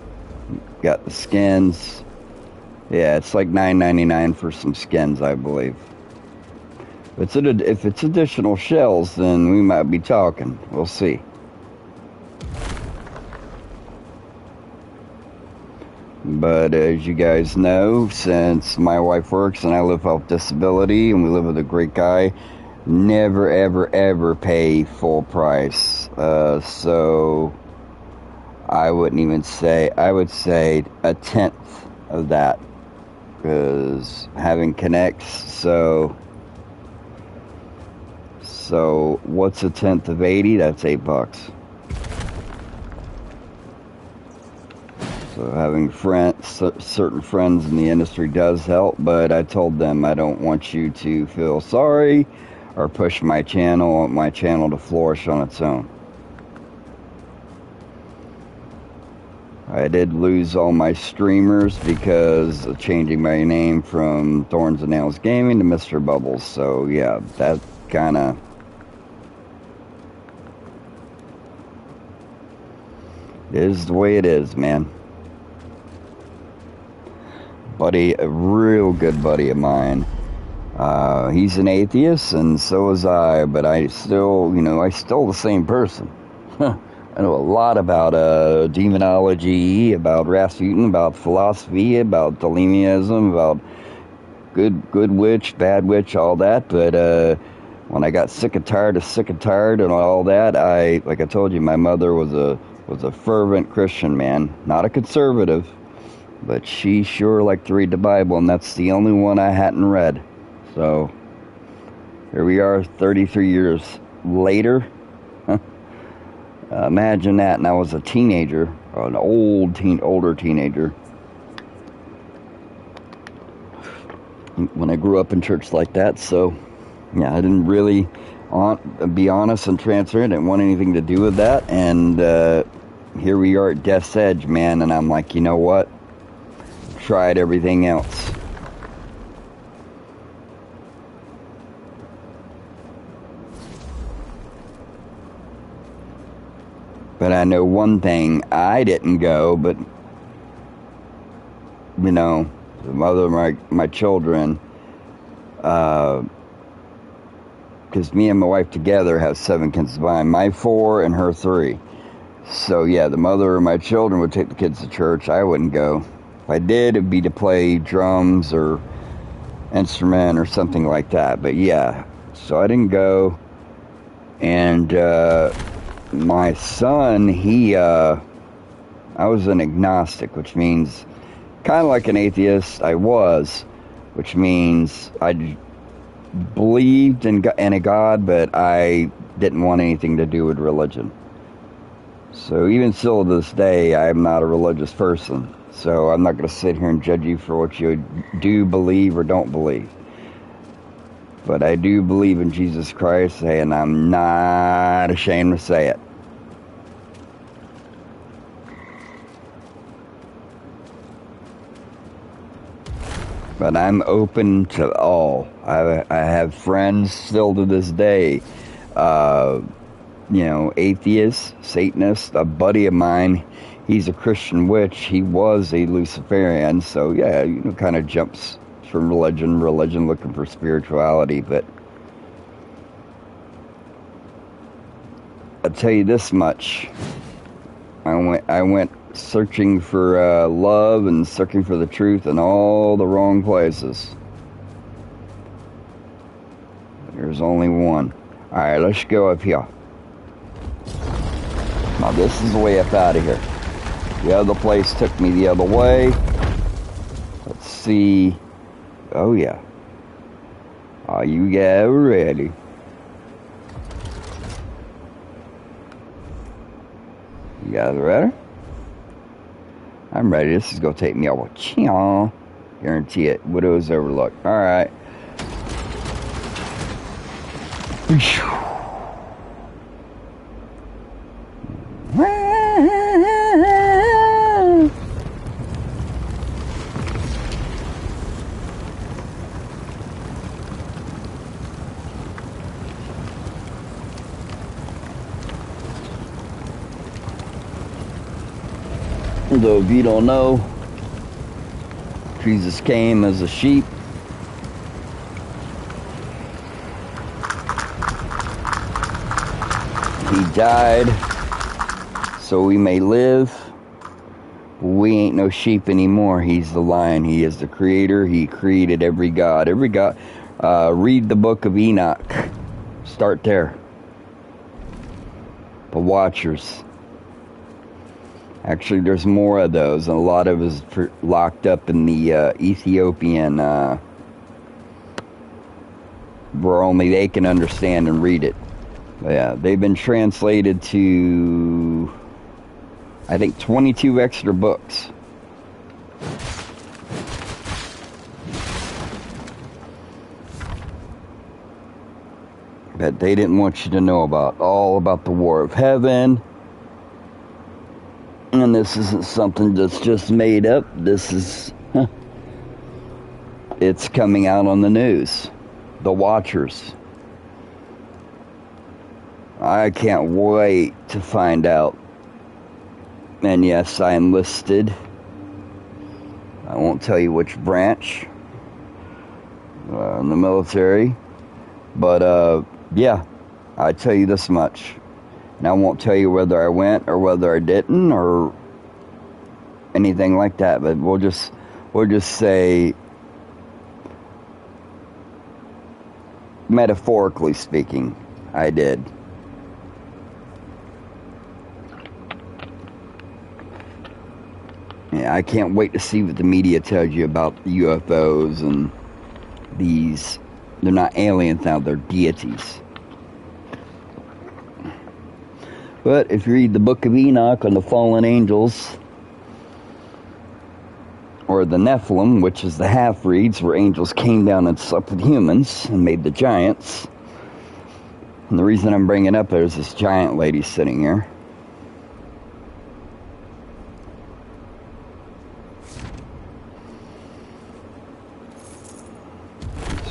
got the skins. Yeah, it's like $9.99 for some skins, I believe. If it's additional shells, then we might be talking. We'll see. But as you guys know, since my wife works and I live off disability and we live with a great guy, never, ever, ever pay full price. So I wouldn't even say, I would say a tenth of that. Because having connects, so what's a tenth of 80? That's $8. So having certain friends in the industry does help, but I told them I don't want you to feel sorry or push my channel. I want my channel to flourish on its own. I did lose all my streamers because of changing my name from Thorns and Nails Gaming to Mr. Bubbles. So yeah, that kind of is the way it is, man. Buddy, a real good buddy of mine. He's an atheist, and so is I, but I still, I'm still the same person. I know a lot about demonology, about Rasputin, about philosophy, about Delemianism, about good witch, bad witch, all that, but when I got sick and tired and all that, like I told you, my mother was a fervent Christian, man, not a conservative. But she sure liked to read the Bible, and that's the only one I hadn't read. So, here we are 33 years later. Imagine that, and I was a teenager, an older teenager. When I grew up in church like that, so, yeah, I didn't really, be honest and transparent, I didn't want anything to do with that, and here we are at death's edge, man, and I'm like, you know what? Tried everything else. But I know one thing, I didn't go, but the mother of my children, because me and my wife together have 7 kids combined, my 4 and her 3. So yeah, the mother of my children would take the kids to church. I wouldn't go. If I did, it'd be to play drums or instrument or something like that. But yeah, so I didn't go. And my son, I was an agnostic, which means kind of like an atheist. I was, which means I believed in a God, but I didn't want anything to do with religion. So even still to this day, I'm not a religious person. So I'm not going to sit here and judge you for what you do believe or don't believe. But I do believe in Jesus Christ, and I'm not ashamed to say it. But I'm open to all. I have friends still to this day, atheists, Satanists. A buddy of mine, he's a Christian witch. He was a Luciferian, so yeah, kind of jumps from religion looking for spirituality. But I'll tell you this much: I went searching for love and searching for the truth in all the wrong places. There's only one. All right, let's go up here. Now this is the way up out of here. The other place took me the other way. Let's see. Oh yeah. Are you guys ready? You guys ready? I'm ready. This is gonna take me over. Guarantee it. Widow's Overlook. Alright. Though if you don't know, Jesus came as a sheep. He died so we may live. We ain't no sheep anymore. He's the lion. He is the creator. He created every god. Every god. Read the book of Enoch. Start there. The Watchers. Actually, there's more of those, and a lot of it is locked up in the Ethiopian, where only they can understand and read it. But yeah, they've been translated to, I think, 22 extra books. That they didn't want you to know about. All about the War of Heaven. And this isn't something that's just made up. This is, it's coming out on the news. The Watchers. I can't wait to find out. And yes, I enlisted. I won't tell you which branch in the military. But, yeah, I tell you this much. And I won't tell you whether I went or whether I didn't or anything like that. But we'll just say, metaphorically speaking, I did. Yeah, I can't wait to see what the media tells you about UFOs and these. They're not aliens now, they're deities. But if you read the book of Enoch on the fallen angels, or the Nephilim, which is the half-breeds, where angels came down and slept with humans and made the giants. And the reason I'm bringing up there's this giant lady sitting here.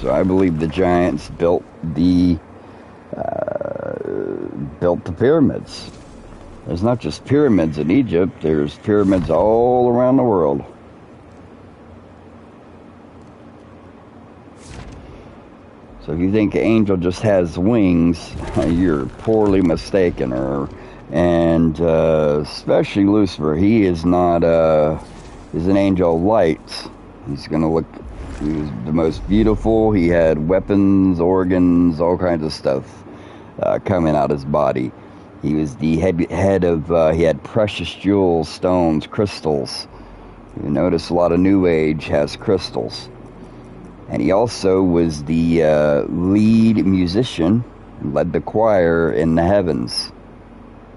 So I believe the giants built the pyramids. There's not just pyramids in Egypt, there's pyramids all around the world. So if you think an angel just has wings, you're poorly mistaken. And especially Lucifer, he is not, is an angel of light. He's going to look He was the most beautiful. He had weapons, organs, all kinds of stuff coming out his body. He was the head of, he had precious jewels, stones, crystals. You notice a lot of New Age has crystals. And he also was the lead musician and led the choir in the heavens.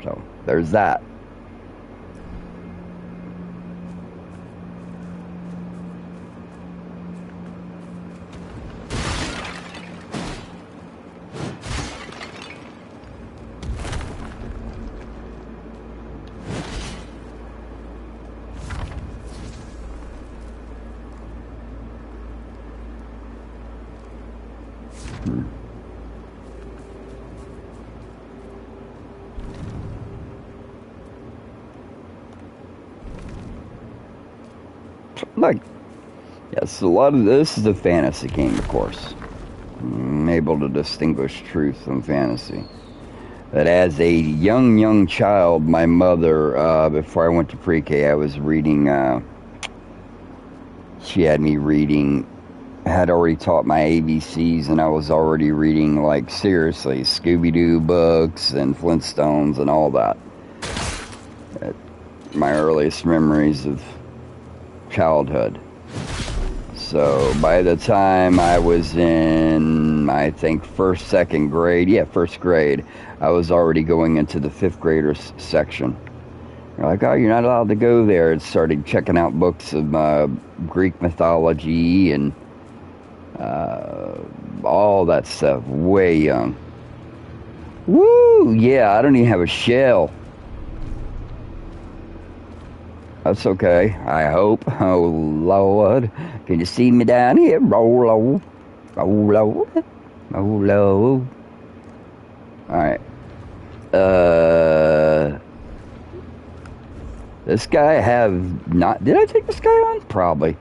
So there's that. Like, yes, a lot of this is a fantasy game, of course. I'm able to distinguish truth from fantasy. But as a young child, my mother, before I went to pre-K, I was reading, she had me reading, had already taught my ABCs, and I was already reading, like, seriously, Scooby-Doo books and Flintstones and all that. My earliest memories of childhood. So by the time I was in, I think, first grade, I was already going into the fifth graders section. They're like, oh, you're not allowed to go there. And started checking out books of Greek mythology and all that stuff. Way young. Woo! Yeah, I don't even have a shell. That's okay, I hope. Oh, Lord. Can you see me down here? Roll low. Roll low. Roll low. Alright. This guy have not... Did I take this guy on? Probably.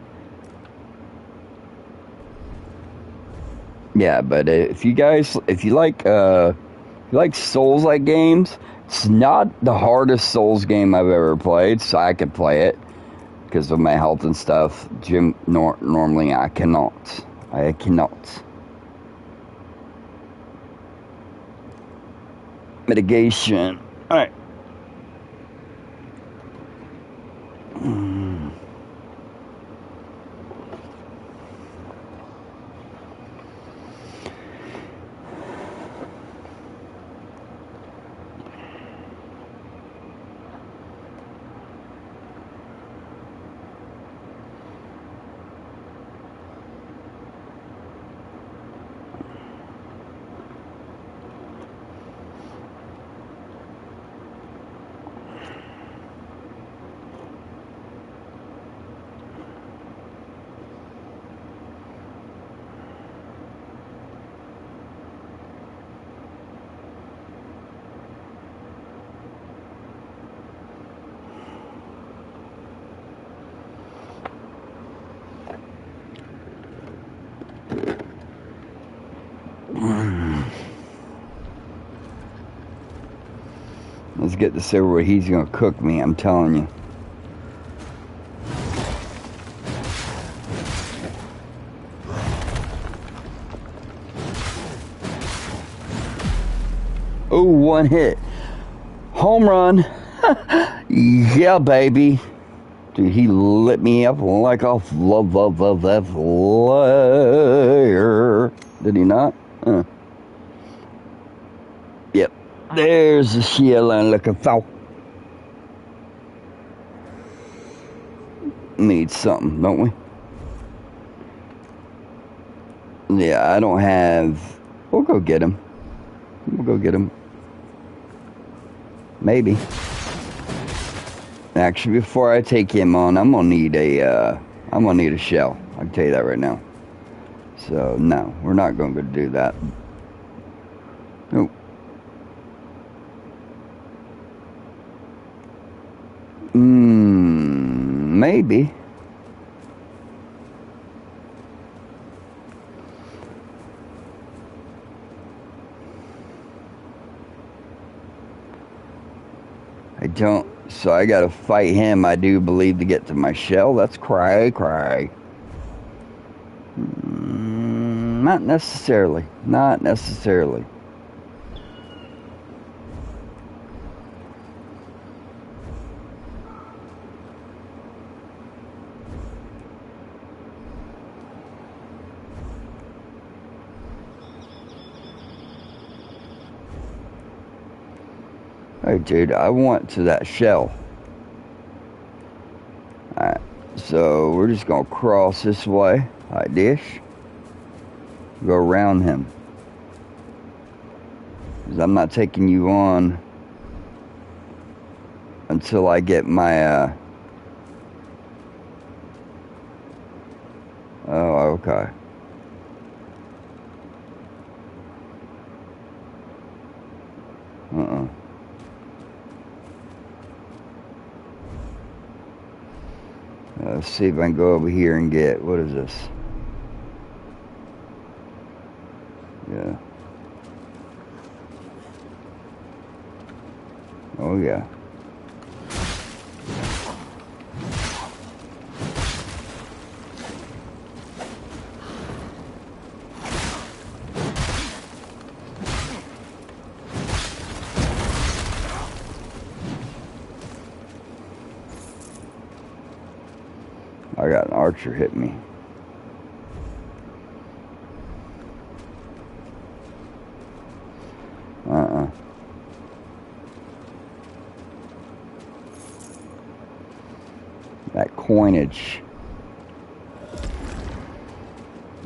Yeah, but if you like Souls-like games, it's not the hardest Souls game I've ever played, so I could play it because of my health and stuff. Normally I cannot. I cannot. Mitigation. Alright. Let's get this over with. He's gonna cook me, I'm telling you. Oh, one hit. Home run. Yeah, baby. Dude, he lit me up like a flare. Did he not? Yep. There's the shell I'm looking for. Need something, don't we? Yeah, I don't have... We'll go get him. We'll go get him. Maybe. Actually, before I take him on, I'm gonna need a shell. I can tell you that right now. So no, we're not going to do that. Nope. Maybe. I don't. So I gotta fight him, I do believe, to get to my shell. That's cray. Not necessarily. Not necessarily. Hey, dude, I want to that shell. Alright, so we're just gonna cross this way, like this. Go around him. Because I'm not taking you on until I get my, oh, okay. Let's see if I can go over here and get, what is this? Yeah. Oh, yeah. I got an archer hit me. That coinage.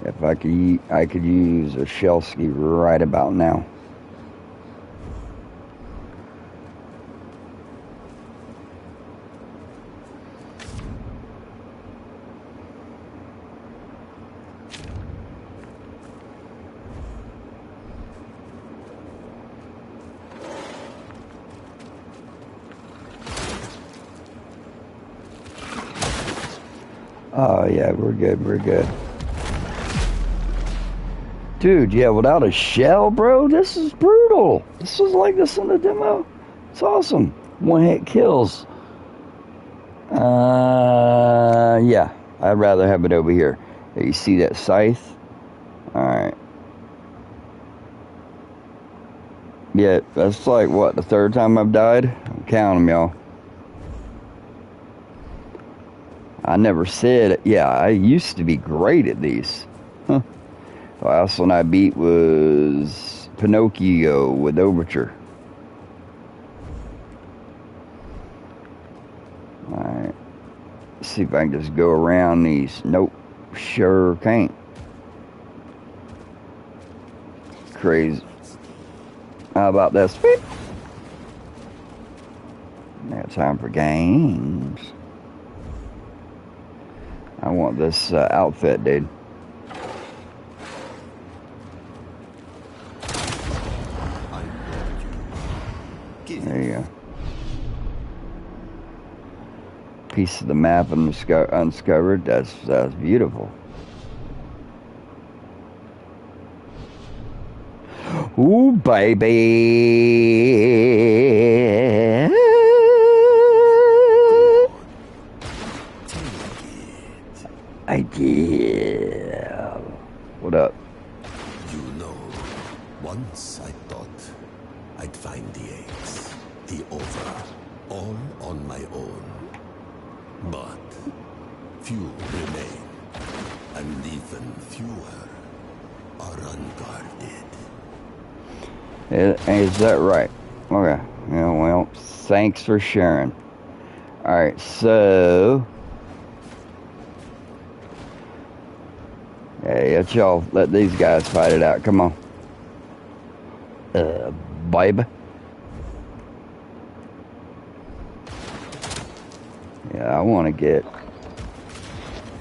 If I could use a shell ski right about now. Oh yeah, we're good, we're good. Dude, yeah, without a shell, bro, this is brutal. This was like this in the demo. It's awesome. One hit kills. Yeah, I'd rather have it over here. You see that scythe? Alright. Yeah, that's like, what, the third time I've died? Count them, y'all. I never said, yeah, I used to be great at these. Huh. The last one I beat was Pinocchio with Overture. Alright. See if I can just go around these. Nope. Sure can't. Crazy. How about this? Now time for games. I want this outfit, dude. There you go. Piece of the map uncovered. That's beautiful. Ooh, baby. I did. What up? You know, once I thought I'd find the eggs, the ova, all on my own. But few remain, and even fewer are unguarded. Is that right? Okay. Yeah, well, thanks for sharing. Alright, so... Yeah, y'all let these guys fight it out. Come on. Baby. Yeah, I want to get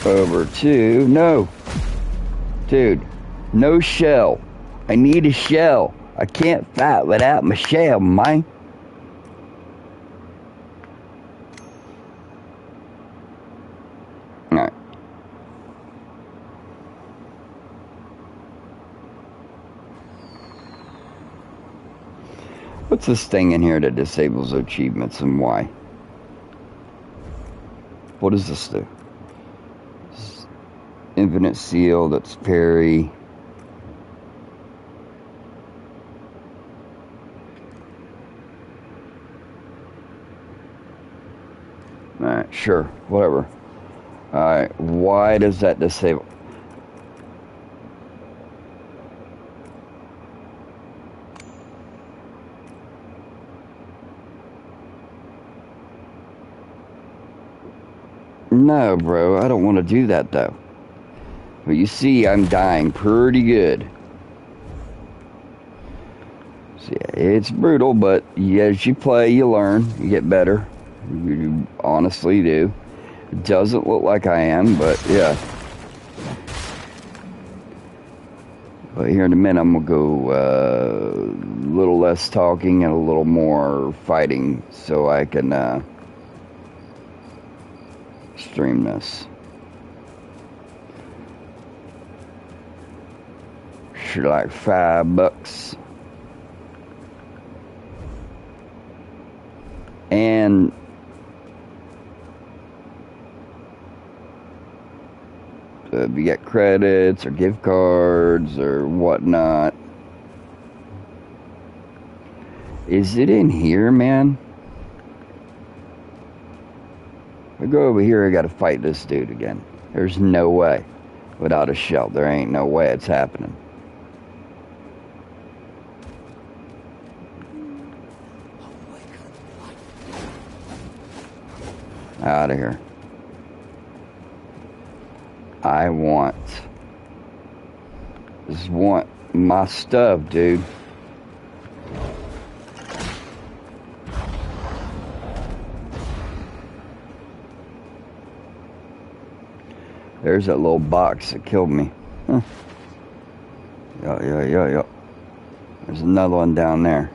over to... No. Dude, no shell. I need a shell. I can't fight without my shell, man. Alright. What's this thing in here that disables achievements and why? What does this do? Infinite seal, that's parry. Sure, whatever. Alright, why does that disable? No, bro, I don't want to do that though. But you see, I'm dying pretty good. So yeah, it's brutal, but as you play, you learn, you get better. You honestly do. It doesn't look like I am, but yeah. But here in a minute, I'm gonna go a little less talking and a little more fighting, so I can stream this. Should like $5. And if you get credits or gift cards or whatnot. Is it in here, man? If I go over here, I gotta fight this dude again. There's no way. Without a shell, there ain't no way it's happening. Out of here. I just want my stuff, dude. There's that little box that killed me. Huh. Yeah. There's another one down there.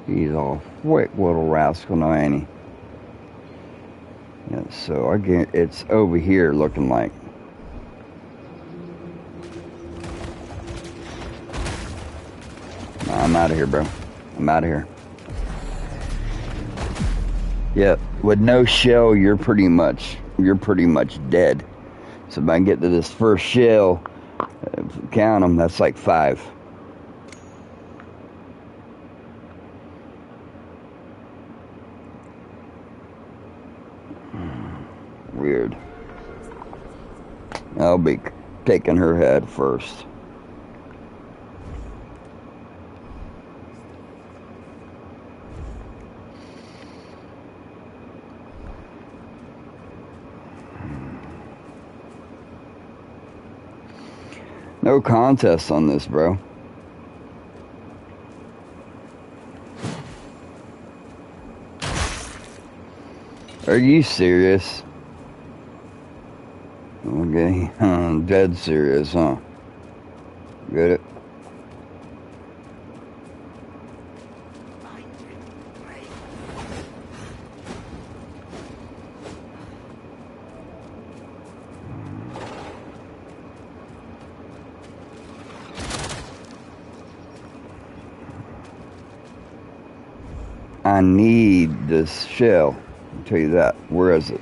He's a quick little rascal now, ain't he? Yeah, so I get it's over here looking like. Nah, I'm out of here, bro. I'm out of here. Yeah, with no shell, you're pretty much dead. So if I can get to this first shell, count them, that's like 5. Weird. I'll be taking her head first. No contest on this, bro. Are you serious? Okay, dead serious, huh? Get it? I need this shell. I'll tell you that. Where is it?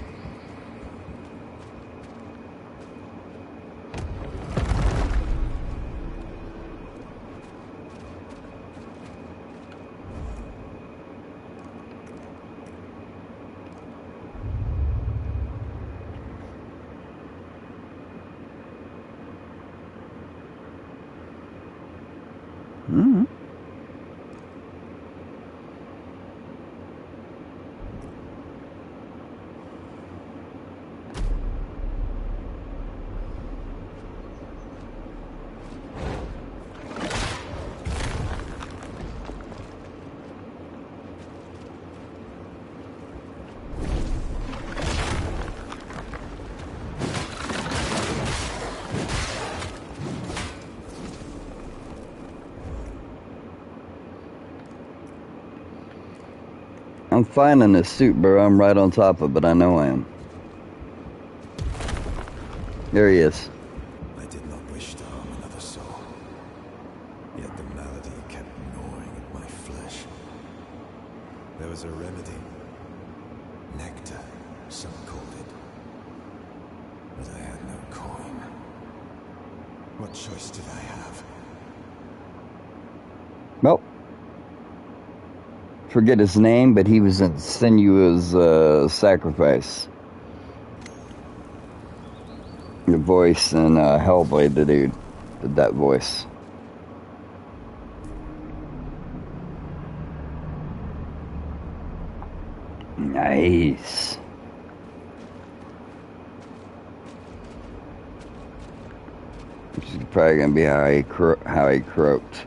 Mm-hmm. I'm finding this suit, bro. I'm right on top of it. I know I am. There he is. I did not wish to harm another soul. Yet the malady kept gnawing at my flesh. There was a remedy. Nectar, some called it. But I had no coin. What choice did I have? Well, forget his name, but he was in Sinuous Sacrifice. The voice in Hellblade, the dude did that voice. Nice. Which is probably gonna be how he croaked.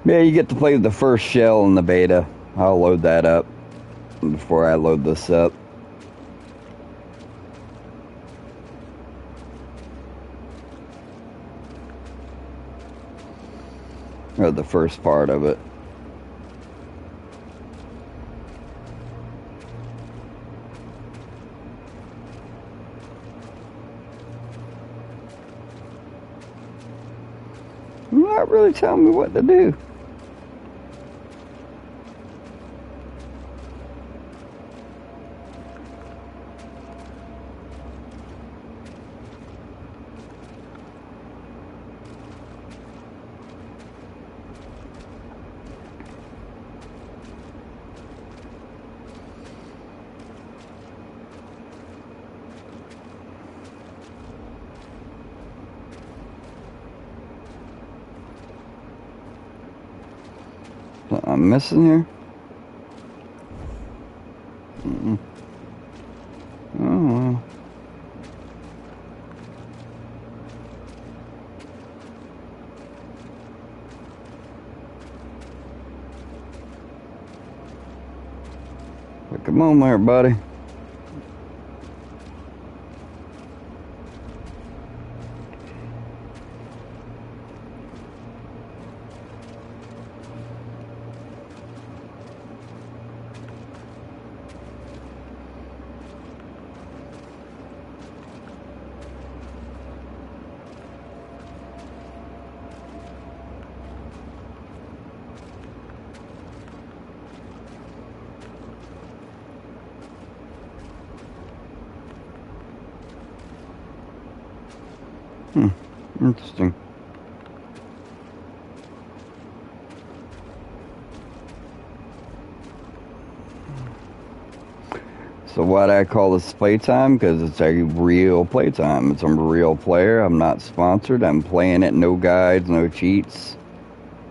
Yeah, you get to play with the first shell in the beta. I'll load that up before I load this up. Or the first part of it. You're not really telling me what to do. I'm missing here. Oh, well. But come on there, buddy. Interesting. So why do I call this playtime? Because it's a real playtime. It's a real player. I'm not sponsored. I'm playing it. No guides, no cheats.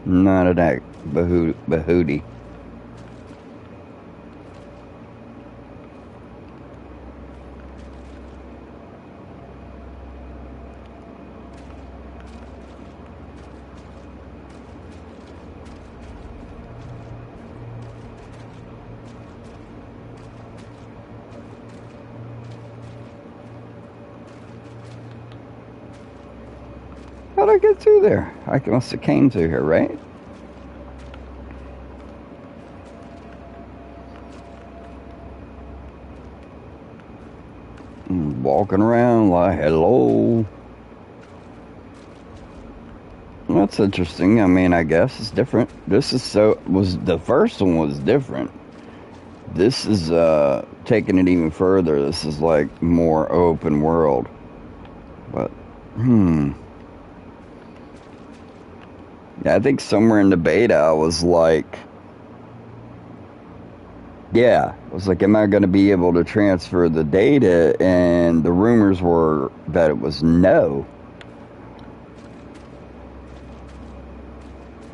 None of that bahooty. How'd I get through there? I must have came through here, right? Walking around like, hello. That's interesting. I mean, I guess it's different. This is the first one was different. This is taking it even further. This is like more open world. But yeah, I think somewhere in the beta I was like, am I going to be able to transfer the data? And the rumors were that it was no.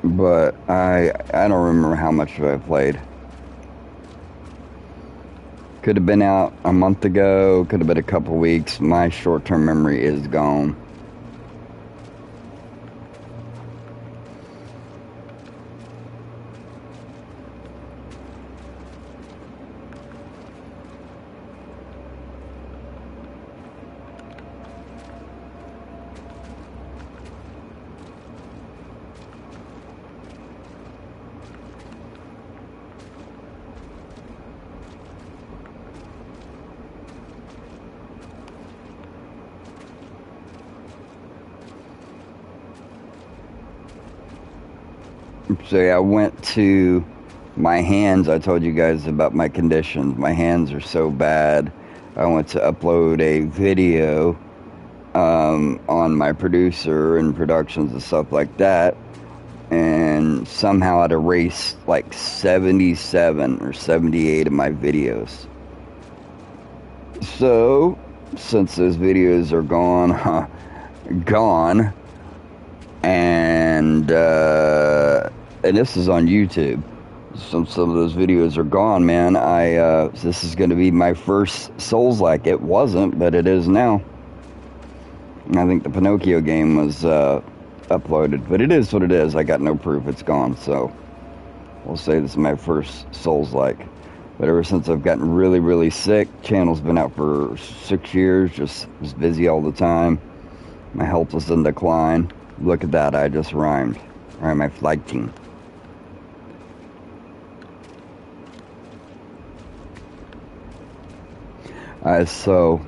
But I don't remember how much I played. Could have been out a month ago, could have been a couple weeks. My short-term memory is gone. So yeah, I went to my hands. I told you guys about my conditions. My hands are so bad. I went to upload a video on my producer and productions and stuff like that, and somehow I'd erased like 77 or 78 of my videos. So since those videos are gone, and this is on YouTube. Some of those videos are gone, man. This is going to be my first Soulslike. It wasn't, but it is now. I think the Pinocchio game was uploaded, but it is what it is. I got no proof it's gone, so we'll say this is my first Soulslike. But ever since I've gotten really, really sick, channel's been out for 6 years, just was busy all the time. My health was in decline. Look at that, I just rhymed. Alright, my flag team. Alright, so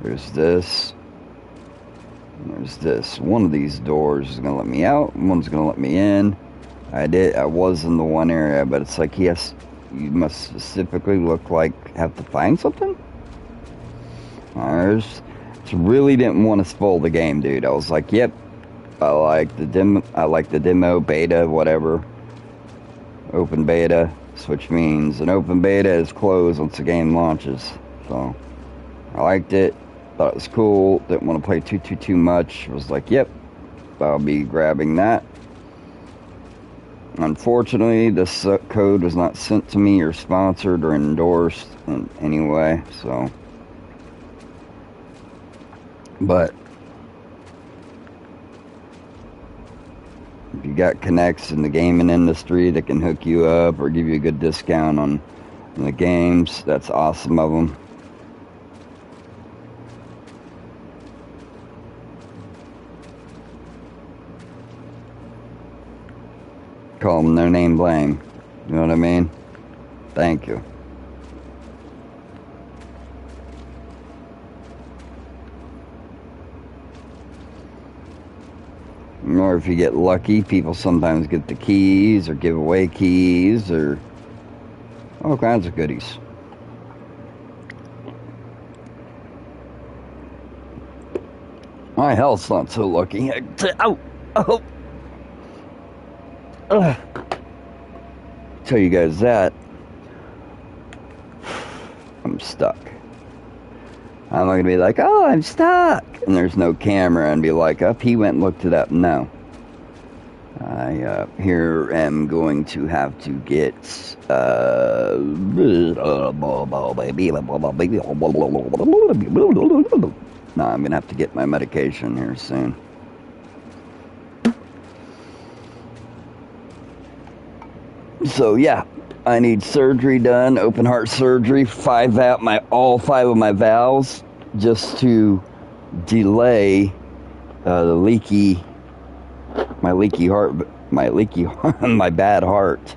there's this. And there's this. One of these doors is gonna let me out, one's gonna let me in. I was in the one area, but it's like, yes, you must specifically have to find something? I really didn't want to spoil the game, dude. I was like, yep, I like the demo, beta, whatever. Open beta, which means an open beta is closed once the game launches. So I liked it, thought it was cool, didn't want to play too much. Was like, yep, I'll be grabbing that. Unfortunately, this code was not sent to me or sponsored or endorsed in any way, so. But if you got connects in the gaming industry that can hook you up or give you a good discount on the games, that's awesome of them. Call them no name blame. You know what I mean? Thank you. Or if you get lucky, people sometimes get the keys or give away keys or all kinds of goodies. My health's not so lucky. Oh. Tell you guys that I'm stuck. I'm not gonna be like, oh, I'm stuck, and there's no camera, and be like, up, he went and looked it up. No, I here am going to have to get no, I'm gonna have to get my medication here soon. So yeah, I need surgery done, open heart surgery, all five of my valves, just to delay my bad heart,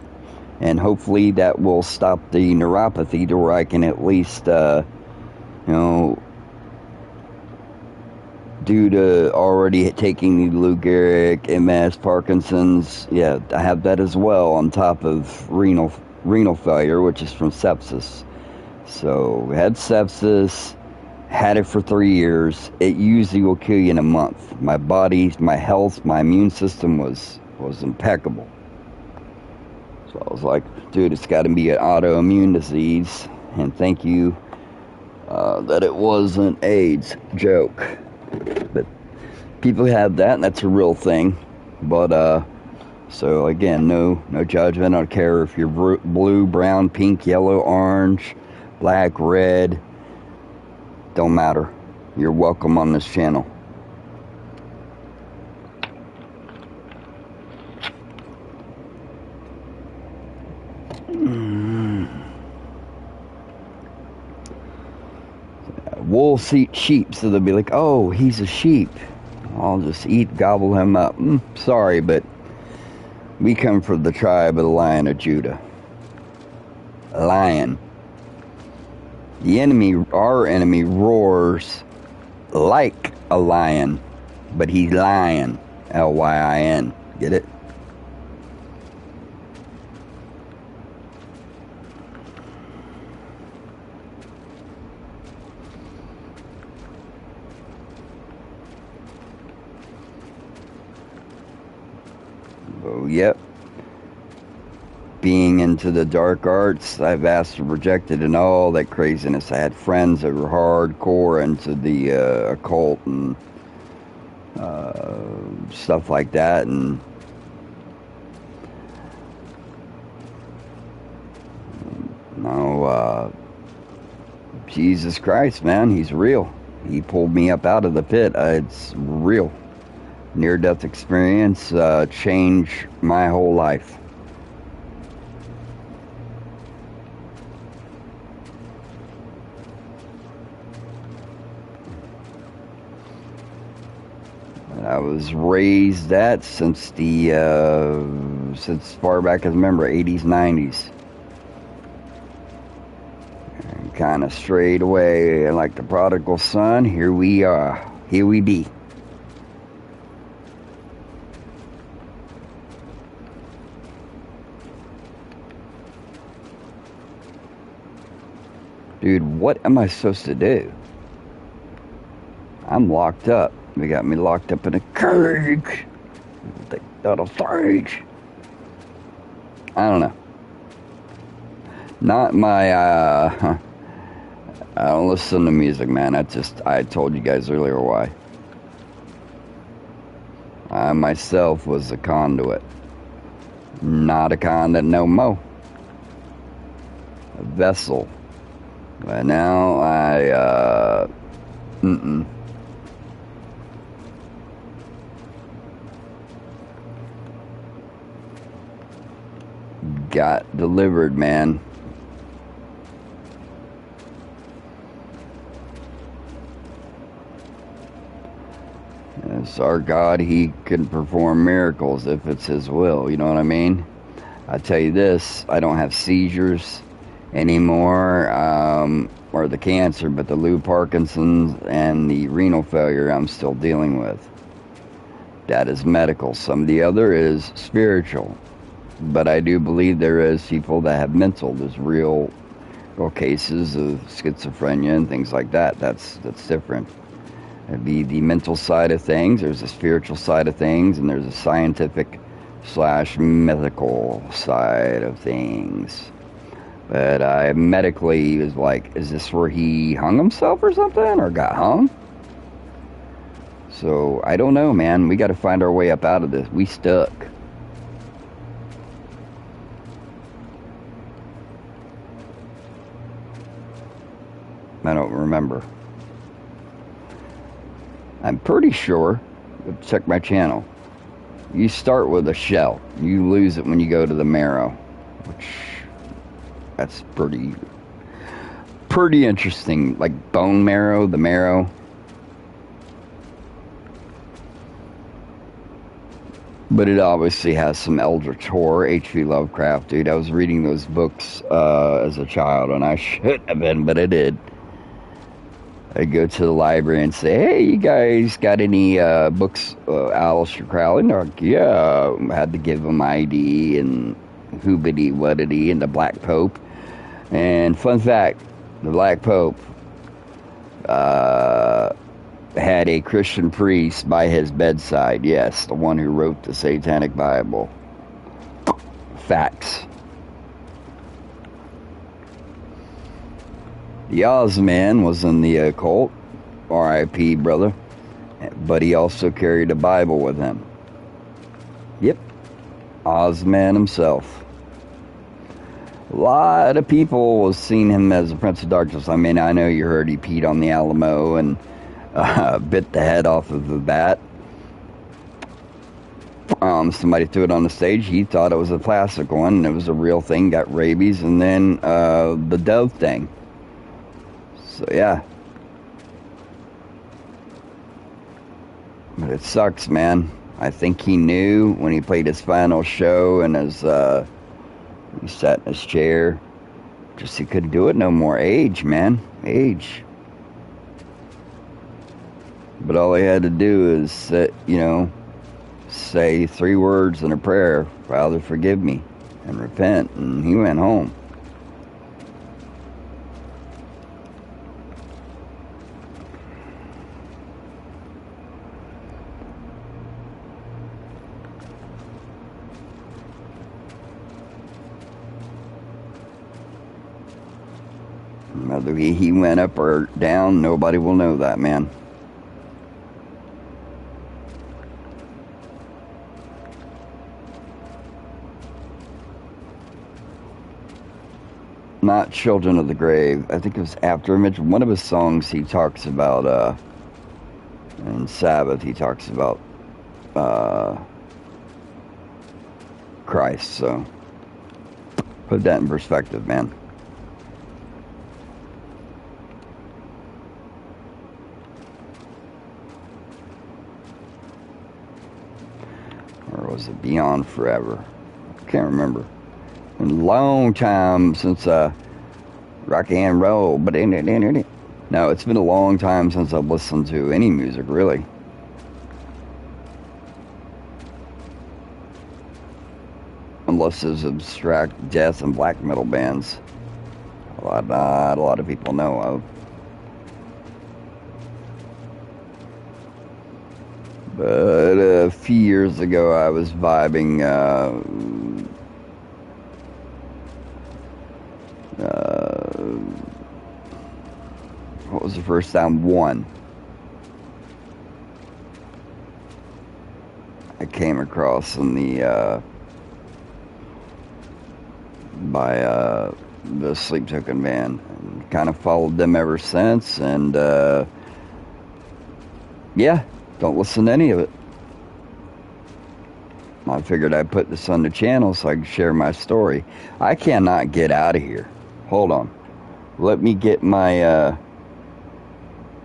and hopefully that will stop the neuropathy to where I can at least, due to already taking the Lou Gehrig, MS, Parkinson's, yeah, I have that as well, on top of renal failure, which is from sepsis. So, had sepsis, had it for 3 years. It usually will kill you in a month. My body, my health, my immune system was impeccable. So I was like, dude, it's got to be an autoimmune disease, and thank you that it wasn't AIDS. Joke. But people have that, and that's a real thing. But so again, no judgment. I don't care if you're blue, brown, pink, yellow, orange, black, red. Don't matter. You're welcome on this channel. Wolves eat sheep, so they'll be like, oh, he's a sheep. I'll just gobble him up. Sorry, but we come from the tribe of the Lion of Judah. lion. The enemy, our enemy, roars like a lion, but he's lying. Lyin. Get it? Oh, yep. Being into the dark arts, I've asked and rejected and all that craziness. I had friends that were hardcore into the occult and stuff like that, and no, Jesus Christ, man, he's real. He pulled me up out of the pit. It's real. Near-death experience changed my whole life. I was raised that since since far back as I remember, 80s, 90s. Kind of strayed away like the prodigal son. Here we are. Here we be. Dude, what am I supposed to do? I'm locked up. They got me locked up in a cage. Not a stage. I don't know. Not my, I don't listen to music, man. I told you guys earlier why. I myself was a conduit. Not a conduit no more. A vessel. But now got delivered, man. It's our God. He can perform miracles if it's his will. You know what I mean? I tell you this, I don't have seizures anymore, or the cancer, but the Lou Parkinson's and the renal failure I'm still dealing with. That is medical. Some of the other is spiritual. But I do believe there is people that have mental. There's real cases of schizophrenia and things like that. That's different. It'd be the mental side of things. There's a spiritual side of things, and there's a scientific / mythical side of things. But I medically was like, is this where he hung himself or something, or got hung? So I don't know, man. We got to find our way up out of this. We stuck. I don't remember. I'm pretty sure, check my channel, you start with a shell. You lose it when you go to the marrow, which, that's pretty interesting. Like bone marrow, the marrow. But it obviously has some eldritch horror. H.P. Lovecraft, dude. I was reading those books as a child, and I shouldn't have been, but I did. I go to the library and say, hey, you guys got any books, Aleister Crowley? And they're like, yeah. I had to give them ID and whoobity wuddity and the Black Pope. And fun fact, the Black Pope had a Christian priest by his bedside. Yes, the one who wrote the Satanic Bible. Facts. The Ozman was in the occult, R.I.P. brother, but he also carried a Bible with him. Yep, Ozman himself. A lot of people was seeing him as a Prince of Darkness. I mean, I know you heard he peed on the Alamo and bit the head off of the bat. Somebody threw it on the stage. He thought it was a plastic one, and it was a real thing. Got rabies, and then the dove thing. So yeah, but it sucks, man. I think he knew when he played his final show and he sat in his chair. Just he couldn't do it no more. Age, man. Age. But all he had to do is, say 3 words in a prayer. Father, forgive me. And repent. And he went home. Whether he went up or down, nobody will know that, man. Not Children of the Grave. I think it was After Image. One of his songs he talks about, in Sabbath, he talks about Christ. So, put that in perspective, man. Or was it Beyond Forever? I can't remember. A long time since rock and roll, but no, it's been a long time since I've listened to any music, really. Unless it's abstract death and black metal bands. A lot of people know of. But a few years ago, I was vibing. What was the first sound? One. I came across in the by the Sleep Token band, and kind of followed them ever since. And yeah. Don't listen to any of it. I figured I'd put this on the channel so I could share my story. I cannot get out of here. Hold on. Let me get my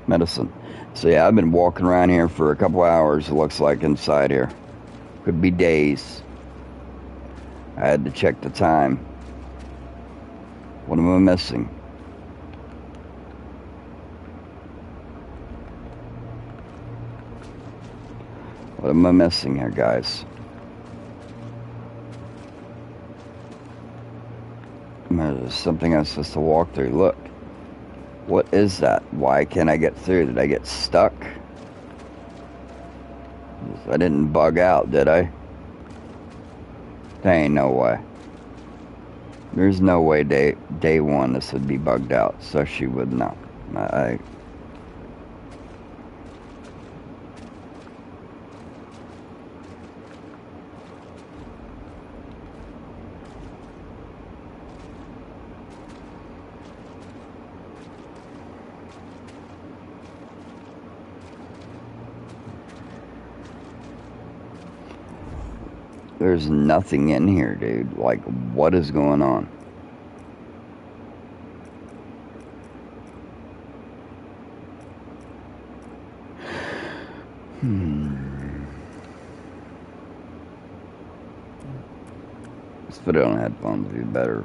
medicine. So yeah, I've been walking around here for a couple hours, it looks like, inside here. Could be days. I had to check the time. What am I missing? What am I missing here, guys? There's something I'm supposed to walk through. Look. What is that? Why can't I get through? Did I get stuck? I didn't bug out, did I? There ain't no way. There's no way day one this would be bugged out, so she would know. There's nothing in here, dude. Like, what is going on? Let's put it on headphones, would be better.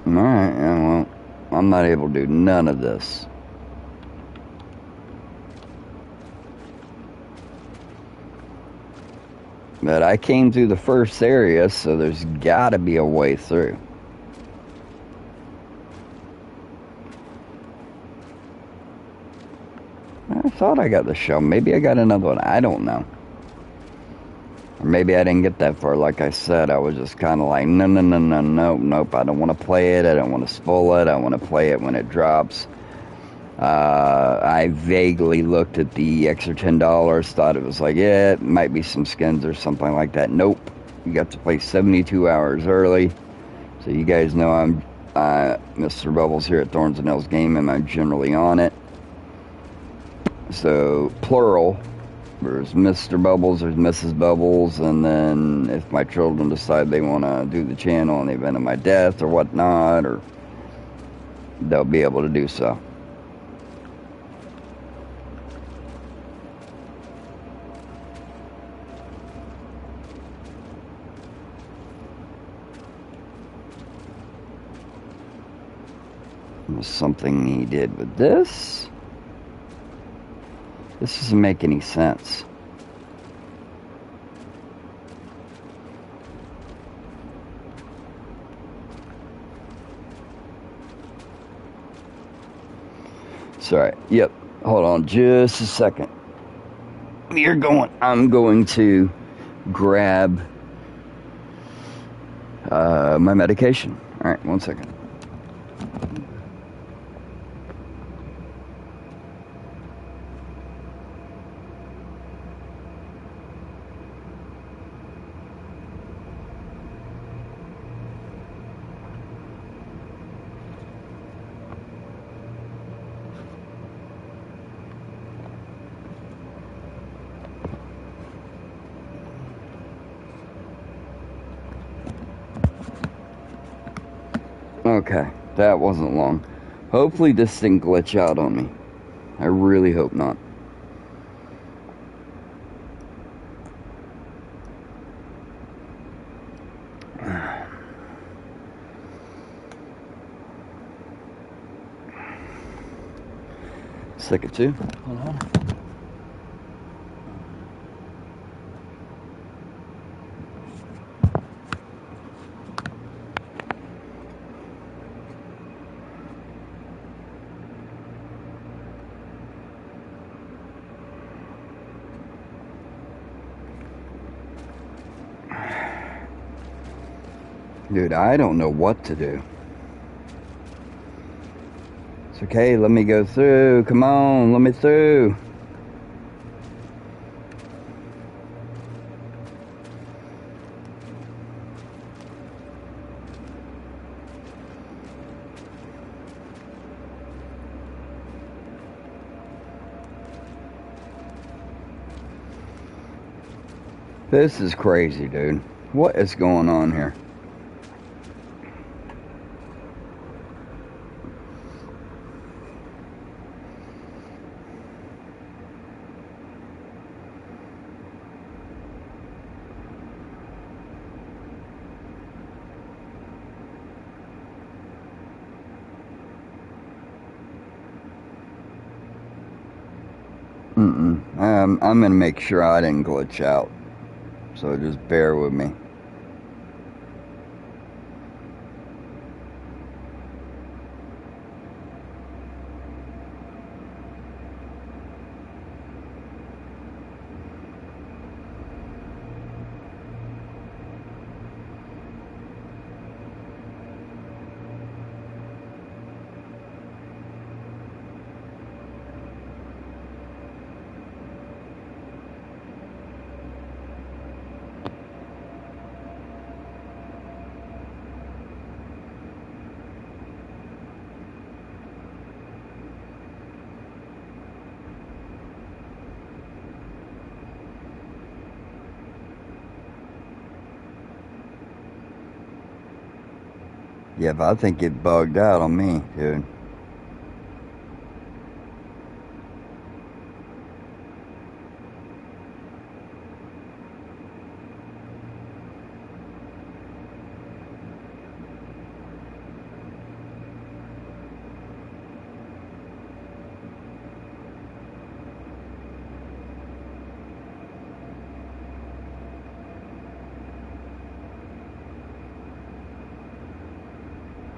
Alright, yeah, well, I'm not able to do none of this. But I came through the first area, so there's gotta be a way through. I thought I got the shell. Maybe I got another one. I don't know. Or maybe I didn't get that far. Like I said, I was just kind of like, nope. I don't want to play it. I don't want to spoil it. I want to play it when it drops. I vaguely looked at the extra $10, thought it was like, yeah, it might be some skins or something like that. Nope. You got to play 72 hours early. So you guys know I'm Mr. Bubbles here at Thorns and Nails Gaming. I'm generally on it. So, plural. There's Mr. Bubbles, there's Mrs. Bubbles, and then if my children decide they want to do the channel in the event of my death or whatnot, or they'll be able to do so. Something he did with this. This doesn't make any sense. Sorry. Yep. Hold on just a second. I'm going to grab my medication. All right, 1 second. Okay, that wasn't long. Hopefully this didn't glitch out on me. I really hope not. Second two. Hold on. Dude, I don't know what to do. It's okay, let me go through. Come on, let me through. This is crazy, dude. What is going on here? I'm gonna make sure I didn't glitch out. So just bear with me. Yeah, but I think it bugged out on me, dude.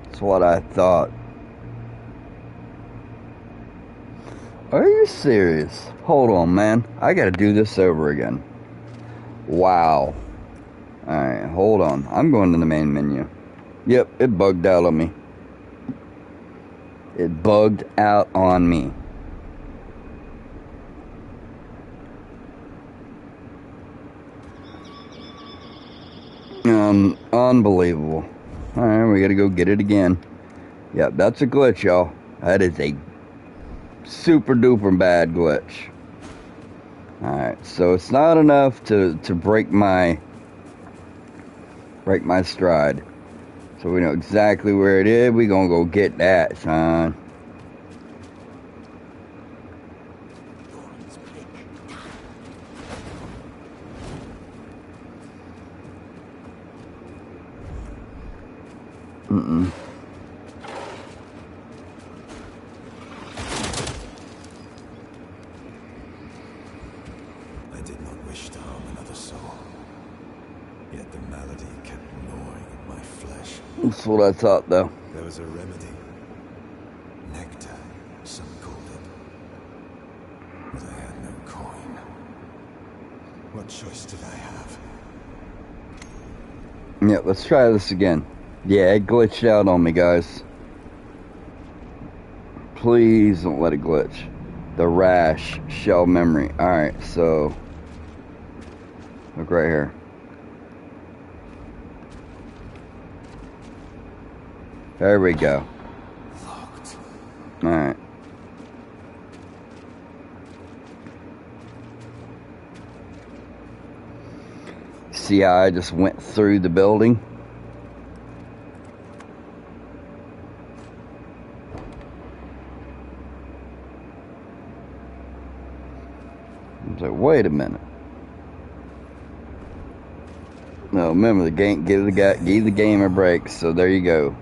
That's what I thought. Are you serious? Hold on, man. I gotta do this over again. Wow. Alright, hold on. I'm going to the main menu. Yep, it bugged out on me. It bugged out on me. Unbelievable. Alright, we gotta go get it again. Yep, that's a glitch, y'all. That is a super duper bad glitch. Alright, so it's not enough to break my stride. So we know exactly where it is. We gonna go get that, son. did not wish to harm another soul. Yet the malady kept gnawing at my flesh. That's what I thought, though. There was a remedy. Nectar, some called it. But I had no coin. What choice did I have? Yeah, let's try this again. Yeah, it glitched out on me, guys. Please don't let it glitch. The rash, shell memory. Alright, so look right here. There we go. Locked. Alright. See how I just went through the building? I was like, wait a minute. No, remember the game. Give the game a break. So there you go.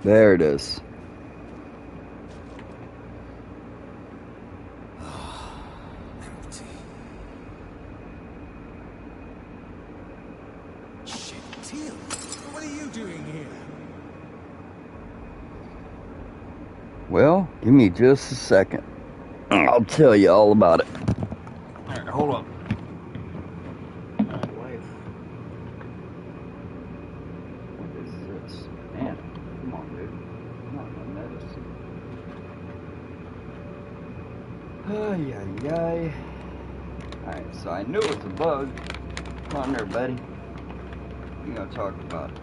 There it is. Empty. Shit, Teal, what are you doing here? Well, give me just a second. I'll tell you all about it. Alright, hold on. What is this? Man, come on, dude. Not my medicine. Ay, ay, ay. Alright, so I knew it was a bug. Come on there, buddy. You gonna talk about it?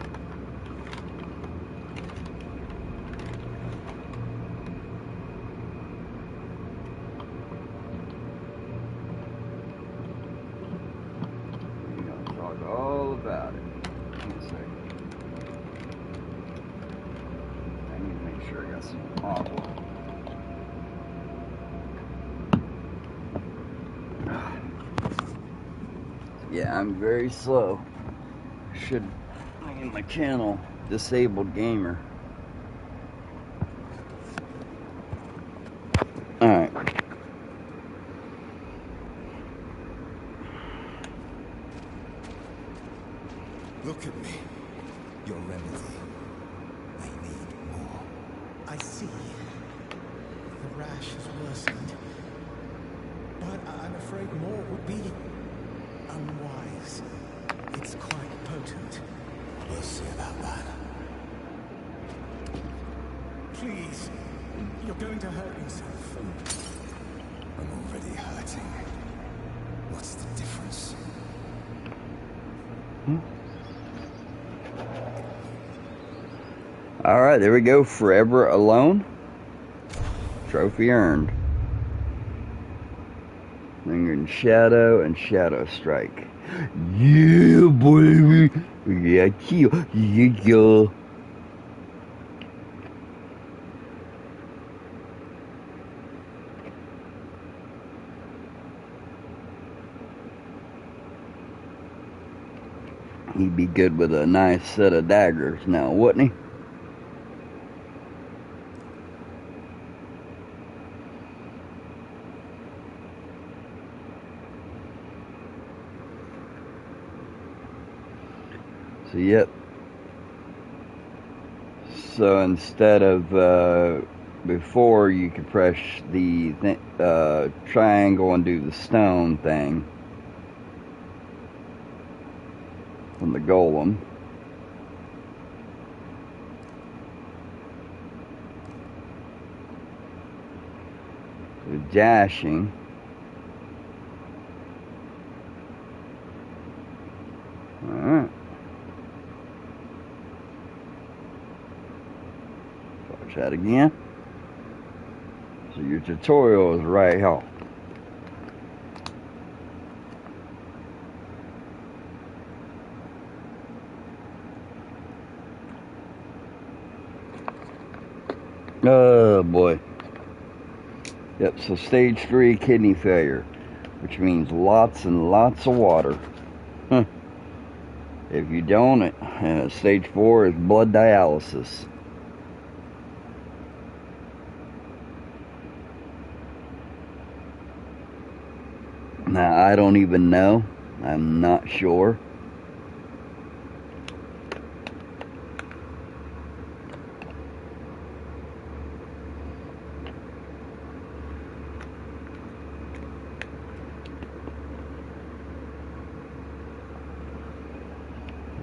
All about it. Give me a second. I need to make sure I got some aqua. Yeah, I'm very slow. Should name my channel Disabled Gamer. Alright. Look at me. Your remedy. I need more. I see. The rash has worsened. But I'm afraid more would be unwise. It's quite potent. We'll see about that. Please, you're going to hurt yourself. I'm already hurting. What's the difference? Alright, there we go. Forever Alone. Trophy earned. Lingering Shadow and Shadow Strike. Yeah, baby. Yeah, kill. Yeah. He'd be good with a nice set of daggers now, wouldn't he? So, yep. So instead of before you could press the triangle and do the stone thing from the golem. So dashing. Alright. Watch that again. So your tutorial is right here. Oh boy. Yep, so stage 3 kidney failure, which means lots and lots of water. If you don't, stage 4 is blood dialysis. Now, I don't even know. I'm not sure.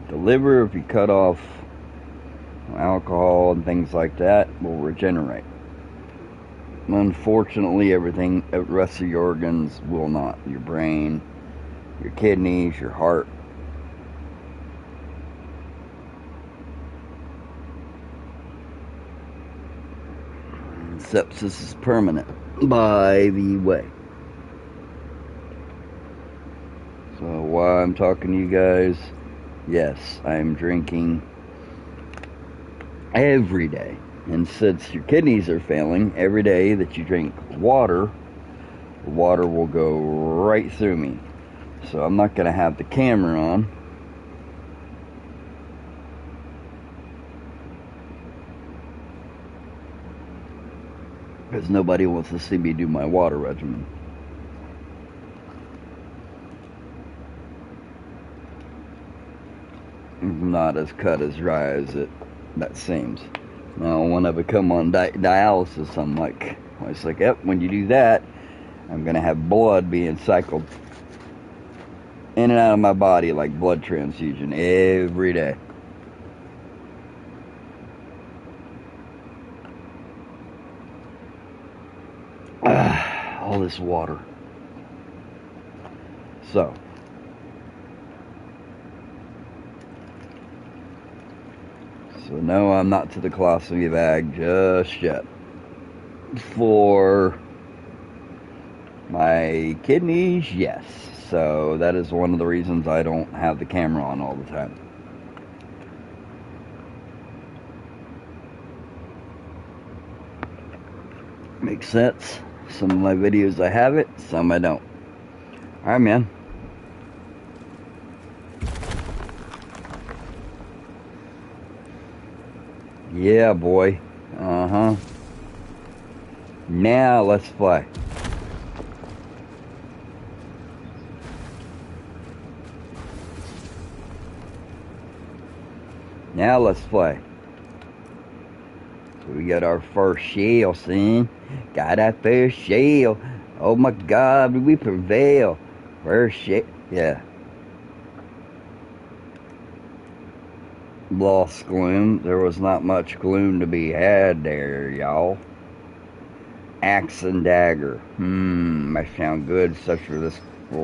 The liver, if you cut off alcohol and things like that, will regenerate. Unfortunately, everything, the rest of your organs will not. Your brain, your kidneys, your heart. Sepsis is permanent, by the way. So while I'm talking to you guys, yes, I'm drinking every day. And since your kidneys are failing, every day that you drink water, the water will go right through me. So I'm not going to have the camera on. Because nobody wants to see me do my water regimen. I'm not as cut as dry as that seems. Now, when I become on dialysis, I'm like, it's like, yep, when you do that, I'm going to have blood being cycled in and out of my body like blood transfusion every day. All this water. So no, I'm not to the colostomy bag just yet. For my kidneys, yes. So that is one of the reasons I don't have the camera on all the time. Makes sense. Some of my videos I have it, some I don't. Alright, man. Yeah, boy. Uh-huh. Now, let's play. Now, let's play. So we got our first shell, son. Got our first shell. Oh my God, we prevail. First shell. Yeah. Lost gloom. There was not much gloom to be had there, y'all. Axe and dagger. That sound good, such for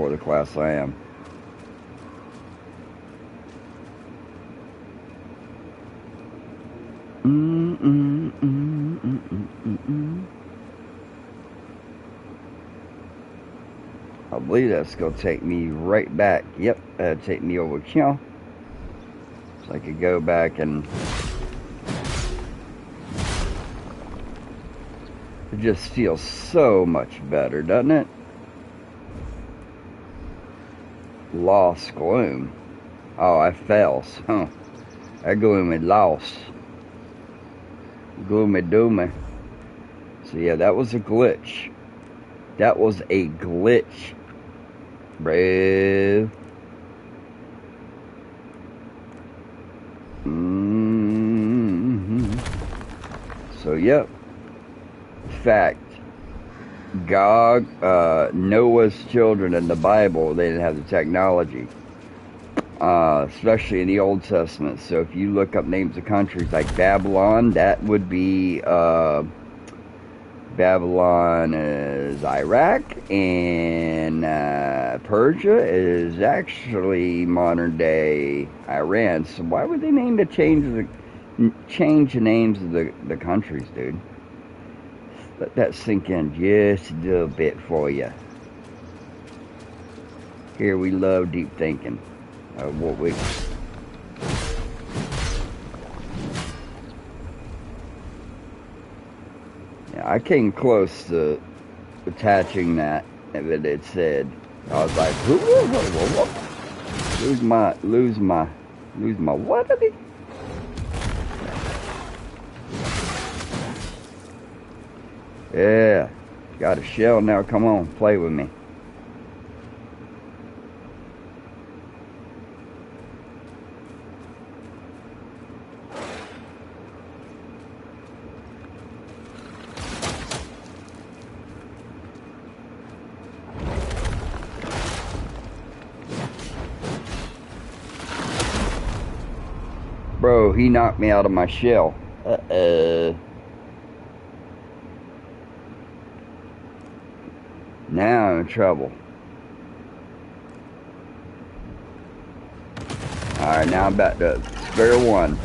the class I am. I believe that's gonna take me right back. Yep, that'll take me over here. So I could go back and it just feels so much better, doesn't it? Lost gloom. Oh, I fell. So that gloomy lost. Gloomy doomy. So yeah, that was a glitch. That was a glitch, bro. So yep. Fact. God, Noah's children in the Bible, they didn't have the technology. Especially in the Old Testament. So if you look up names of countries like Babylon, that would be, Babylon is Iraq, and Persia is actually modern day Iran. So why would they change the names of the countries, dude? Let that sink in just a little bit for you. Here we love deep thinking of what we. Yeah, I came close to attaching that, but it said, I was like, lose my what? Yeah, got a shell now. Come on, play with me. Bro, he knocked me out of my shell. Now I'm in trouble. Alright, now I'm back to square one.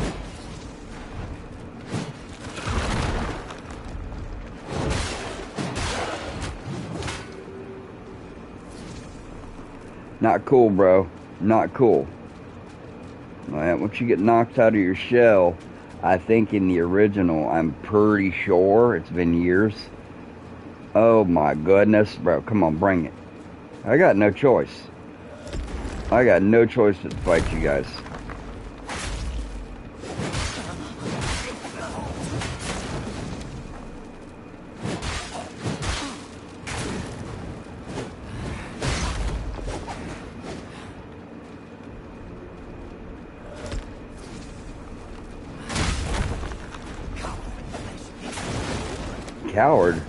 Not cool, bro. Not cool. Right, once you get knocked out of your shell, I think in the original, I'm pretty sure, it's been years. Oh my goodness, bro, come on, bring it. I got no choice. I got no choice but to fight you guys. Coward?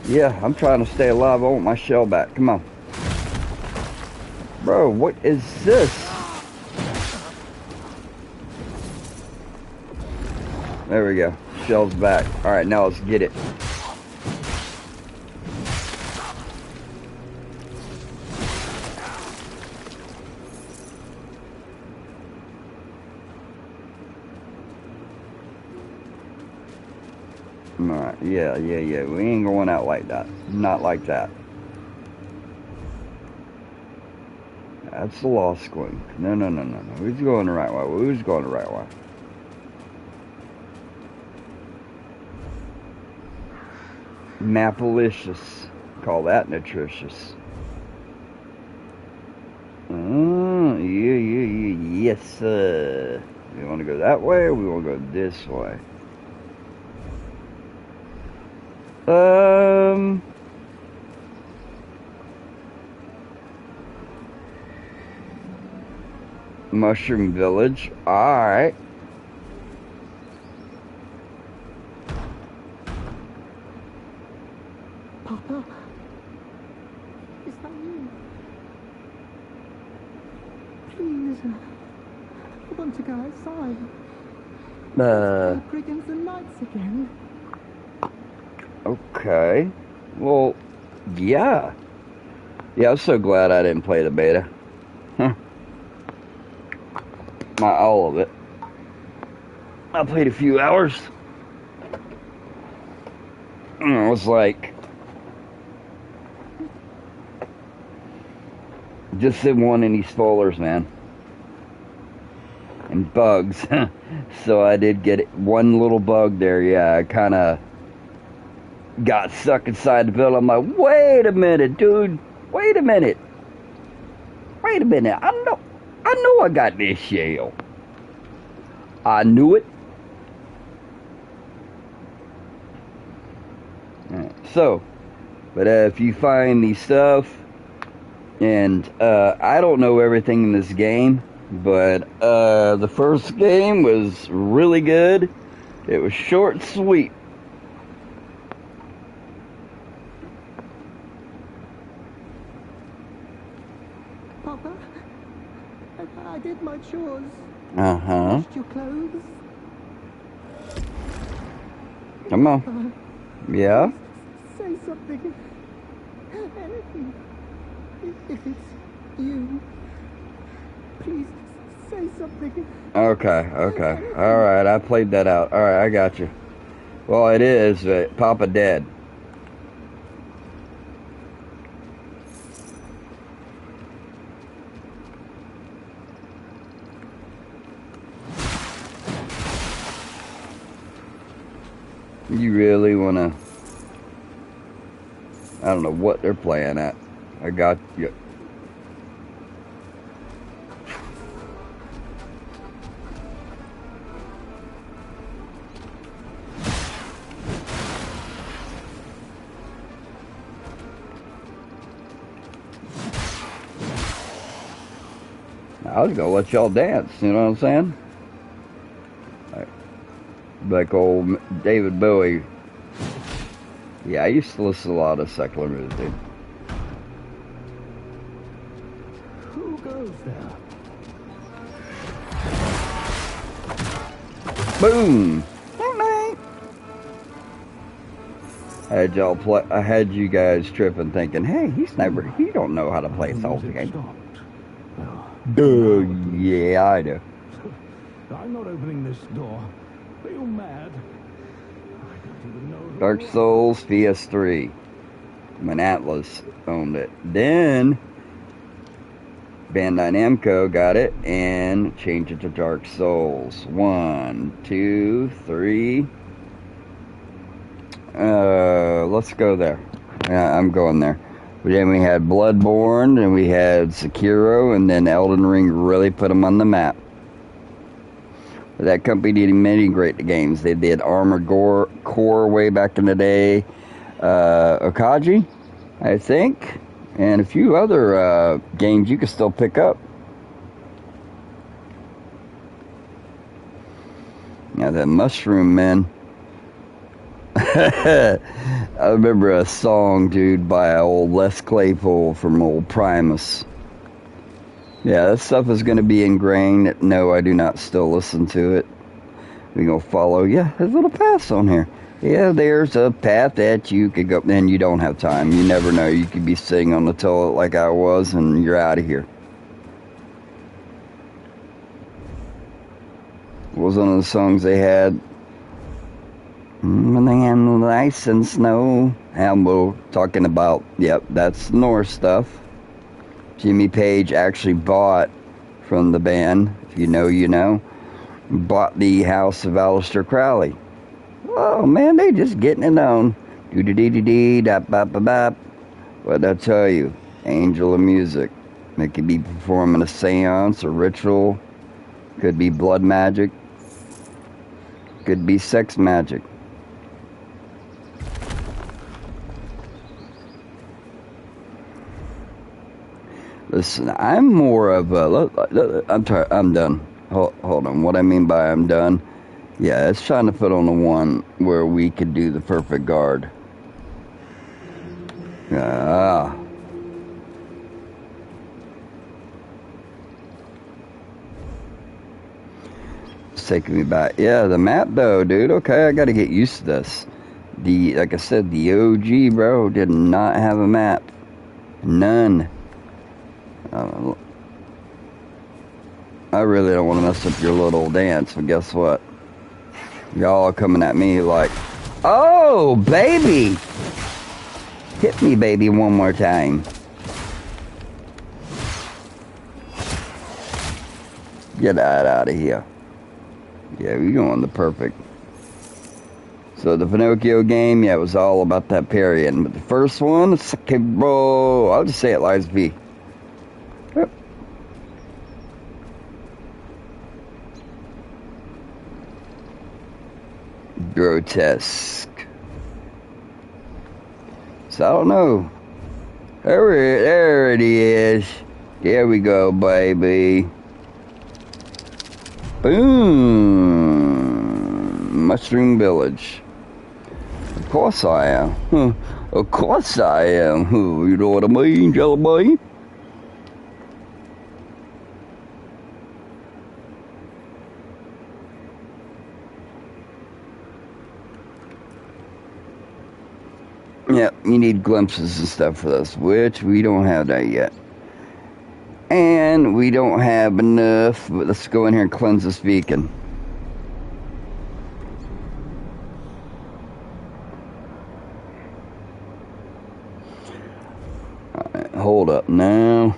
Yeah, I'm trying to stay alive. I want my shell back. Come on. Bro, what is this? There we go. Shell's back. Alright, now let's get it. Alright, yeah. We ain't going out like that. Not like that. That's the lost one. No. Who's going the right way? Who's going the right way? Mapalicious. Call that nutritious. Yes, sir. We want to go that way or we want to go this way? Mushroom Village. Alright. Papa, is that you? Please, I want to go outside. Brigands and knights again. Okay. Well, yeah. Yeah, I'm so glad I didn't play the beta. Huh. Not all of it. I played a few hours. And I was like, just didn't want any spoilers, man. And bugs. So I did get one little bug there. Yeah, I kind of got stuck inside the building. I'm like, wait a minute, dude. Wait a minute. I know I got this shell. I knew it. So, but if you find the stuff, and I don't know everything in this game, but the first game was really good. It was short and sweet. Papa, I did my chores. Uh-huh. Washed your clothes. Come on. Yeah? Say something. Anything. If it's you, please say something. Okay. Alright, I played that out. Alright, I got you. Well, it is Papa dead. You really wanna... I don't know what they're playing at. I got you. I was gonna let y'all dance, you know what I'm saying? Like old David Bowie. Yeah, I used to listen to a lot of secular music. Who goes there? Boom! I had you guys tripping, thinking, "Hey, he don't know how to play Soulslike." Duh, yeah, I do. I'm not opening this door. Are you mad? I don't even know. Dark Souls PS3 when Atlas owned it. Then Bandai Namco got it and changed it to Dark Souls. 1, 2, 3. Let's go there. I'm going there. But then we had Bloodborne, and we had Sekiro, and then Elden Ring really put them on the map. But that company did many great games. They did Armored Core way back in the day, Okaji, I think, and a few other games you can still pick up. Now that Mushroom Man. I remember a song, dude, by old Les Claypool from old Primus. Yeah, that stuff is going to be ingrained. No, I do not still listen to it. We're going to follow, yeah, there's little paths on here. Yeah, there's a path that you could go, and you don't have time. You never know. You could be sitting on the toilet like I was, and you're out of here. What was one of the songs they had? Man, ice and snow. And we're talking about, yep, that's Norse stuff. Jimmy Page actually bought from the band, if you know, you know, bought the house of Aleister Crowley. Oh man, they just getting it on. Do-do-dee-dee-dee, dap-bap-bap-bap. What'd I tell you? Angel of music. They could be performing a seance, a ritual. Could be blood magic. Could be sex magic. Listen, I'm more of a. I'm done. Hold on. What I mean by I'm done? Yeah, it's trying to put on the one where we could do the perfect guard. Ah. It's taking me back. Yeah, the map though, dude. Okay, I got to get used to this. Like I said, the OG bro did not have a map. None. I really don't want to mess up your little dance, but guess what? Y'all are coming at me like, oh, baby! Hit me, baby, one more time. Get that out of here. Yeah, we're going the perfect. So the Pinocchio game, yeah, it was all about that parrying. But the first one, bro, I'll just say it, Lies V. Yep. Grotesque. So I don't know. There it is. There we go, baby. Boom. Mushroom Village. Of course I am. Of course I am. You know what I mean, Jelly? Yeah, you need glimpses and stuff for this, which we don't have that yet. And we don't have enough, but let's go in here and cleanse this beacon. Alright, hold up now.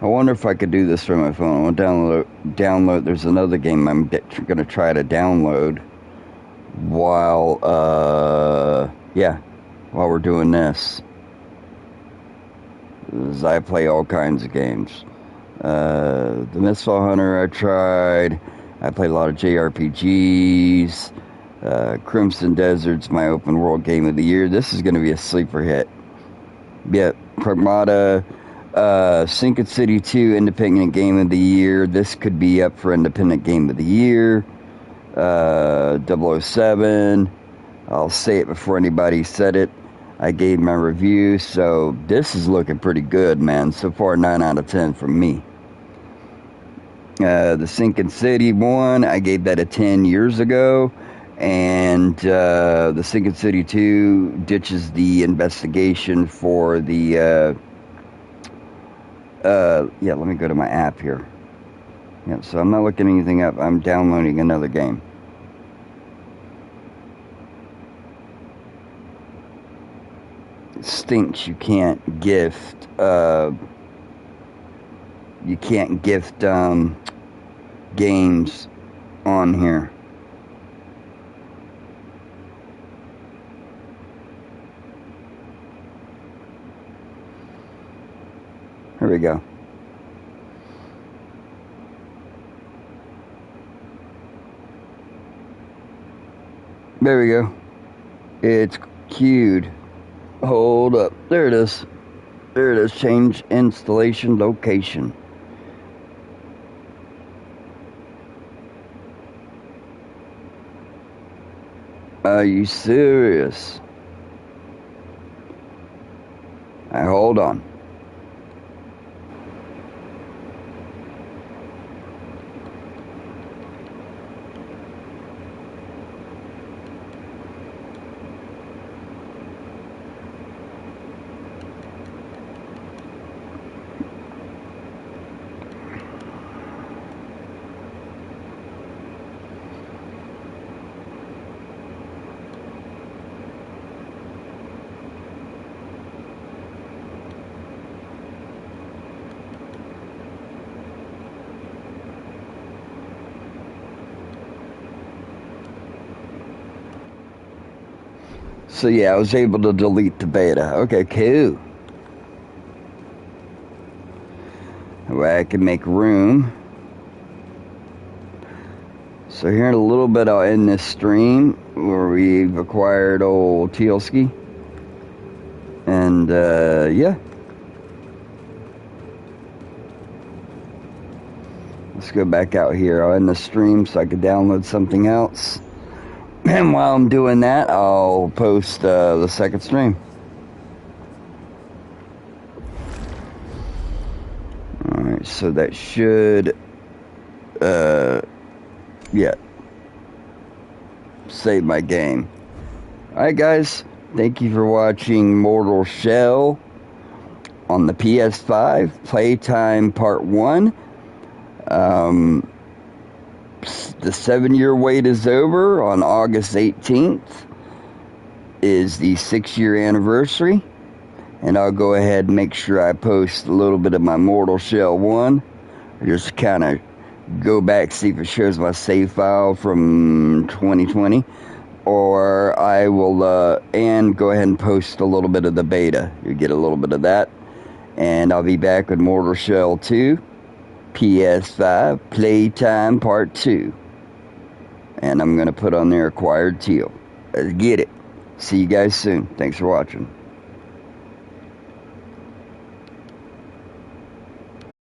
I wonder if I could do this from my phone. I want to download. There's another game I'm going to try to download while we're doing this. because I play all kinds of games. The Missile Hunter I tried. I played a lot of JRPGs. Crimson Desert's my open world game of the year. This is going to be a sleeper hit. Yep, Pragmata, Sinking City 2 Independent Game of the Year. This could be up for Independent Game of the Year. 007. I'll say it before anybody said it. I gave my review, so this is looking pretty good, man. So far, 9 out of 10 from me. The Sinking City one, I gave that a 10 years ago. And the Sinking City 2 ditches the investigation for the... yeah, let me go to my app here. Yeah, so I'm not looking anything up. I'm downloading another game. It stinks you can't gift... you can't gift games on here. Here we go. There we go. It's queued. Hold up. There it is. There it is. Change installation location. Are you serious? Alright, hold on. So yeah, I was able to delete the beta. Okay, cool. Where I can make room. So here in a little bit I'll end this stream where we've acquired old Tealski. And yeah. Let's go back out here. I'll end the stream so I can download something else. And while I'm doing that, I'll post the second stream. Alright, so that should, yeah, save my game. Alright guys, thank you for watching Mortal Shell on the PS5, Playtime Part 1. The 7-year wait is over. On August 18th is the 6-year anniversary. And I'll go ahead and make sure I post a little bit of my Mortal Shell 1. Just kind of go back, see if it shows my save file from 2020. Or I will, and go ahead and post a little bit of the beta. You get a little bit of that. And I'll be back with Mortal Shell 2, PS5, Playtime Part 2. And I'm going to put on there Acquired Teal. Let's get it. See you guys soon. Thanks for watching.